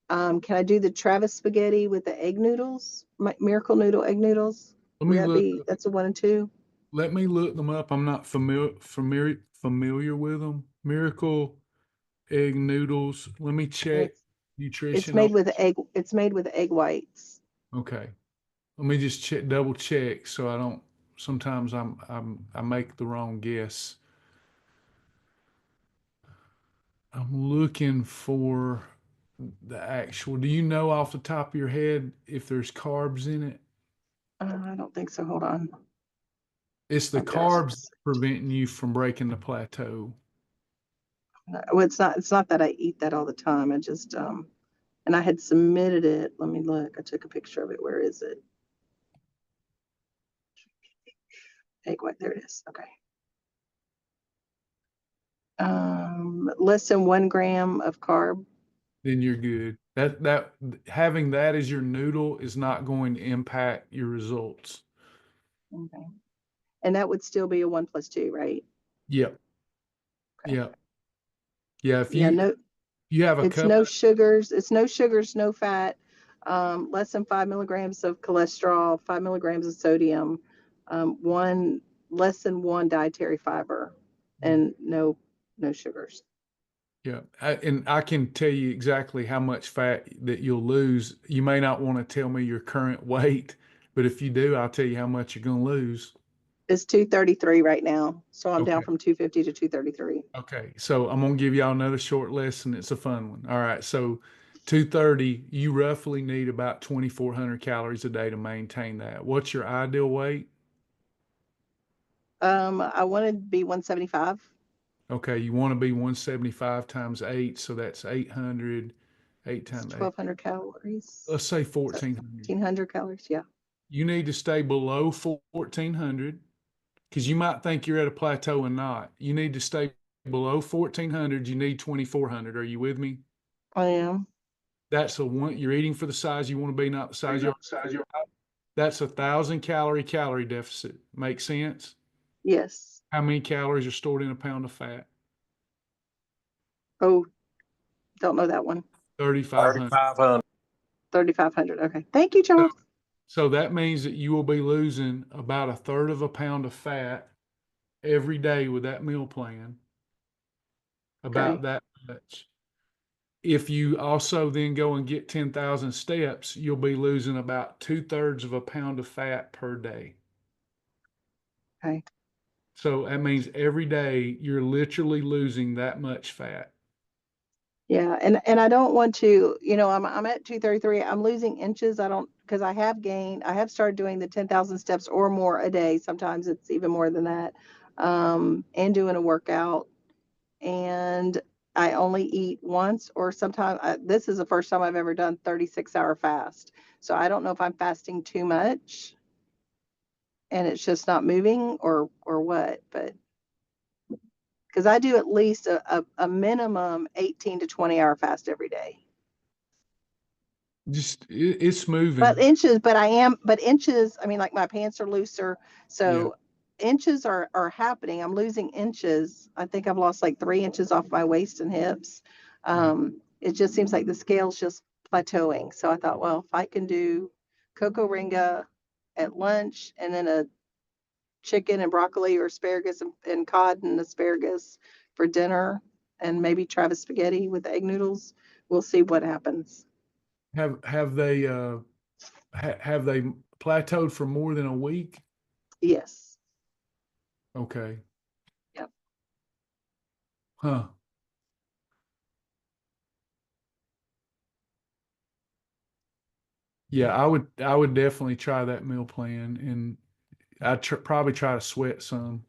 Can I do the Travis spaghetti with the egg noodles, Miracle Noodle egg noodles? Let Would me that look. be, that's a 1 and 2? Let me look them up. I'm not familiar with them. Miracle egg noodles. Let me check It's nutrition. it's made with egg whites. Okay. Let me just double check so I don't, sometimes I make the wrong guess. I'm looking for the actual, do you know off the top of your head if there's carbs in it? I don't think so. Hold on. It's the I've got it. carbs preventing you from breaking the plateau. Well, it's not that I eat that all the time. I just, and I had submitted it. Let me look. I took a picture of it. Where is it? Egg white. There it is. Okay. Less than 1 gram of carb. Then you're good. That having that as your noodle is not going to impact your results. Okay. And that would still be a 1 + 2, right? Yep. Okay. Yep. Yeah. If Yeah, no, you have a it's cup, no sugars. It's no sugars, no fat, less than 5 milligrams of cholesterol, 5 milligrams of sodium, less than 1 dietary fiber, and no sugars. yeah, and I can tell you exactly how much fat that you'll lose. You may not want to tell me your current weight, but if you do, I'll tell you how much you're going to lose. It's 233 right now. So I'm down Okay. from 250 to 233. Okay. So I'm going to give y'all another short lesson. It's a fun one. All right. So 230, you roughly need about 2,400 calories a day to maintain that. What's your ideal weight? I want to be 175. Okay. You want to be 175 times 8. So that's 800, 8 It's times 8. 1,200 calories. Let's say So 1,400. 1,500 calories. Yeah. You need to stay below 1,400 because you might think you're at a plateau and not. You need to stay below 1,400. You need 2,400. Are you with me? I am. That's you're eating for the size you want to be, not the size you are. That's 1,000 calorie deficit. Make sense? Yes. How many calories are stored in a pound of fat? Oh, don't know that one. 3,500. 3,500. 3,500. Okay. Thank you, Charles. So that means that you will be losing about 1/3 of a pound of fat every day with that meal plan. About Okay. that much. If you also then go and get 10,000 steps, you'll be losing about 2/3 of a pound of fat per day. Okay. So that means every day you're literally losing that much fat. Yeah. And I don't want to, I'm at 233. I'm losing inches. Because I have started doing the 10,000 steps or more a day. Sometimes it's even more than that. And doing a workout. And I only eat once, or sometimes this is the first time I've ever done 36-hour fast. So I don't know if I'm fasting too much and it's just not moving or what, but because I do at least a minimum 18 to 20-hour fast every day. Just it's moving. But inches, I mean, like my pants are looser. So inches are happening. I'm losing inches. I think I've lost like 3 inches off my waist and hips. It just seems like the scale's just plateauing. So I thought, well, if I can do cocoa ringa at lunch and then a chicken and broccoli or asparagus and cod and asparagus for dinner, and maybe Travis spaghetti with egg noodles, we'll see what happens. Have they have they plateaued for more than a week? Yes. Okay. Yep. Huh. Yeah, I would definitely try that meal plan, and I'd probably try to sweat some.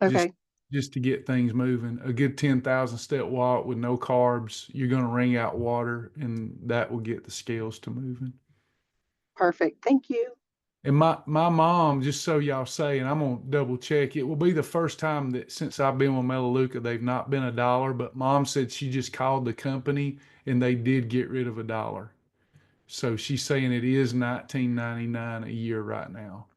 Okay. Just to get things moving. A good 10,000 step walk with no carbs. You're going to wring out water, and that will get the scales to moving. Perfect. Thank you. And my mom, just so y'all say, and I'm gonna double check, it will be the first time that since I've been with Melaleuca, they've not been $1. But mom said she just called the company and they did get rid of $1. So she's saying it is $19.99 a year right now.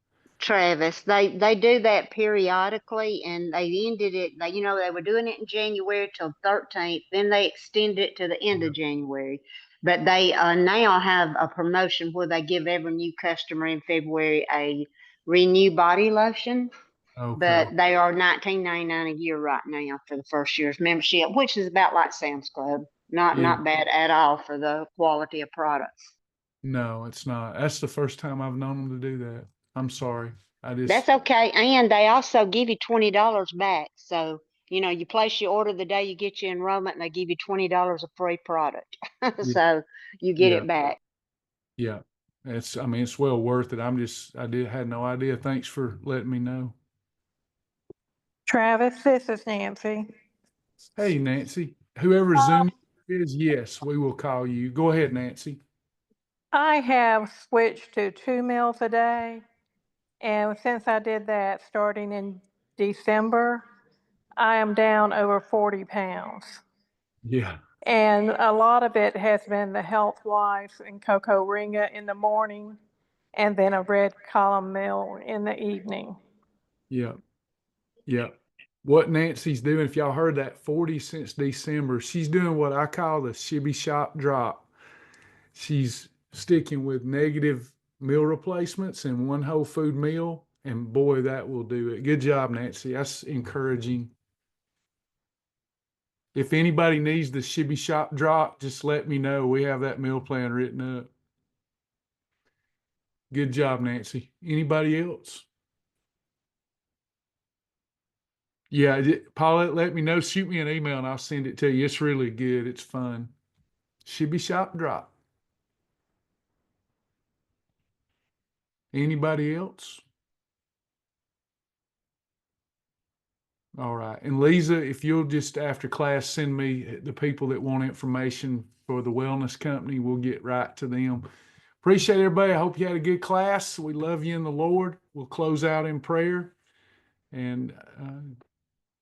Travis. They do that periodically, and they ended it. They were doing it in January till 13th. Then they extended it to the end of January. But they now have a promotion where they give every new customer in February a Renew body lotion. Okay. But they are $19.99 a year right now for the first year's membership, which is about like Sam's Club. Not bad at all for the quality of products. No, it's not. That's the first time I've known them to do that. I'm sorry. That's okay. And they also give you $20 back. So, you place your order the day you get your enrollment, and they give you $20 of free product. So you get Yeah. it back. Yeah. It's well worth it. Had no idea. Thanks for letting me know. Travis, this is Nancy. Hey, Nancy. Whoever Zoom is, yes, we will call you. Go ahead, Nancy. I have switched to 2 meals a day, and since I did that starting in December, I am down over 40 pounds. Yeah. And a lot of it has been the Health Wise and Cocoa Ringa in the morning, and then a red column meal in the evening. Yeah. Yeah. What Nancy's doing, if y'all heard that, 40 since December, she's doing what I call the shibby shop drop. She's sticking with negative meal replacements and one whole food meal. And boy, that will do it. Good job, Nancy. That's encouraging. If anybody needs the shibby shop drop, just let me know. We have that meal plan written up. Good job, Nancy. Anybody else? Yeah, Paulette, let me know. Shoot me an email and I'll send it to you. It's really good. It's fun. Shibby shop drop. Anybody else? All right. And Lisa, if you'll just after class send me the people that want information for the wellness company, we'll get right to them. Appreciate everybody. I hope you had a good class. We love you in the Lord. We'll close out in prayer and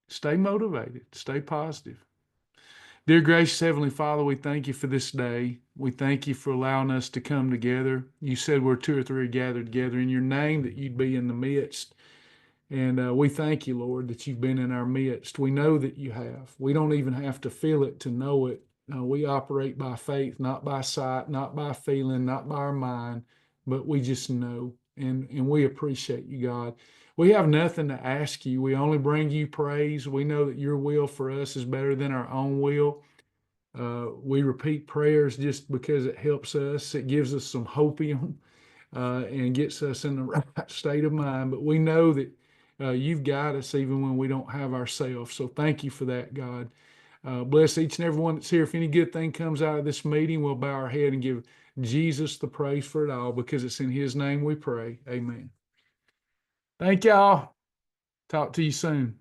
stay motivated, stay positive. Dear gracious Heavenly Father, we thank you for this day. We thank you for allowing us to come together. You said where 2 or 3 are gathered together in your name, that you'd be in the midst. And we thank you, Lord, that you've been in our midst. We know that you have. We don't even have to feel it to know it. We operate by faith, not by sight, not by feeling, not by our mind, but we just know. And we appreciate you, God. We have nothing to ask you. We only bring you praise. We know that your will for us is better than our own will. We repeat prayers just because it helps us. It gives us some hopium and gets us in the right state of mind. But we know that you've got us even when we don't have ourselves. So thank you for that, God. Bless each and every one that's here. If any good thing comes out of this meeting, we'll bow our head and give Jesus the praise for it all, because it's in his name we pray. Amen. Thank y'all. Talk to you soon.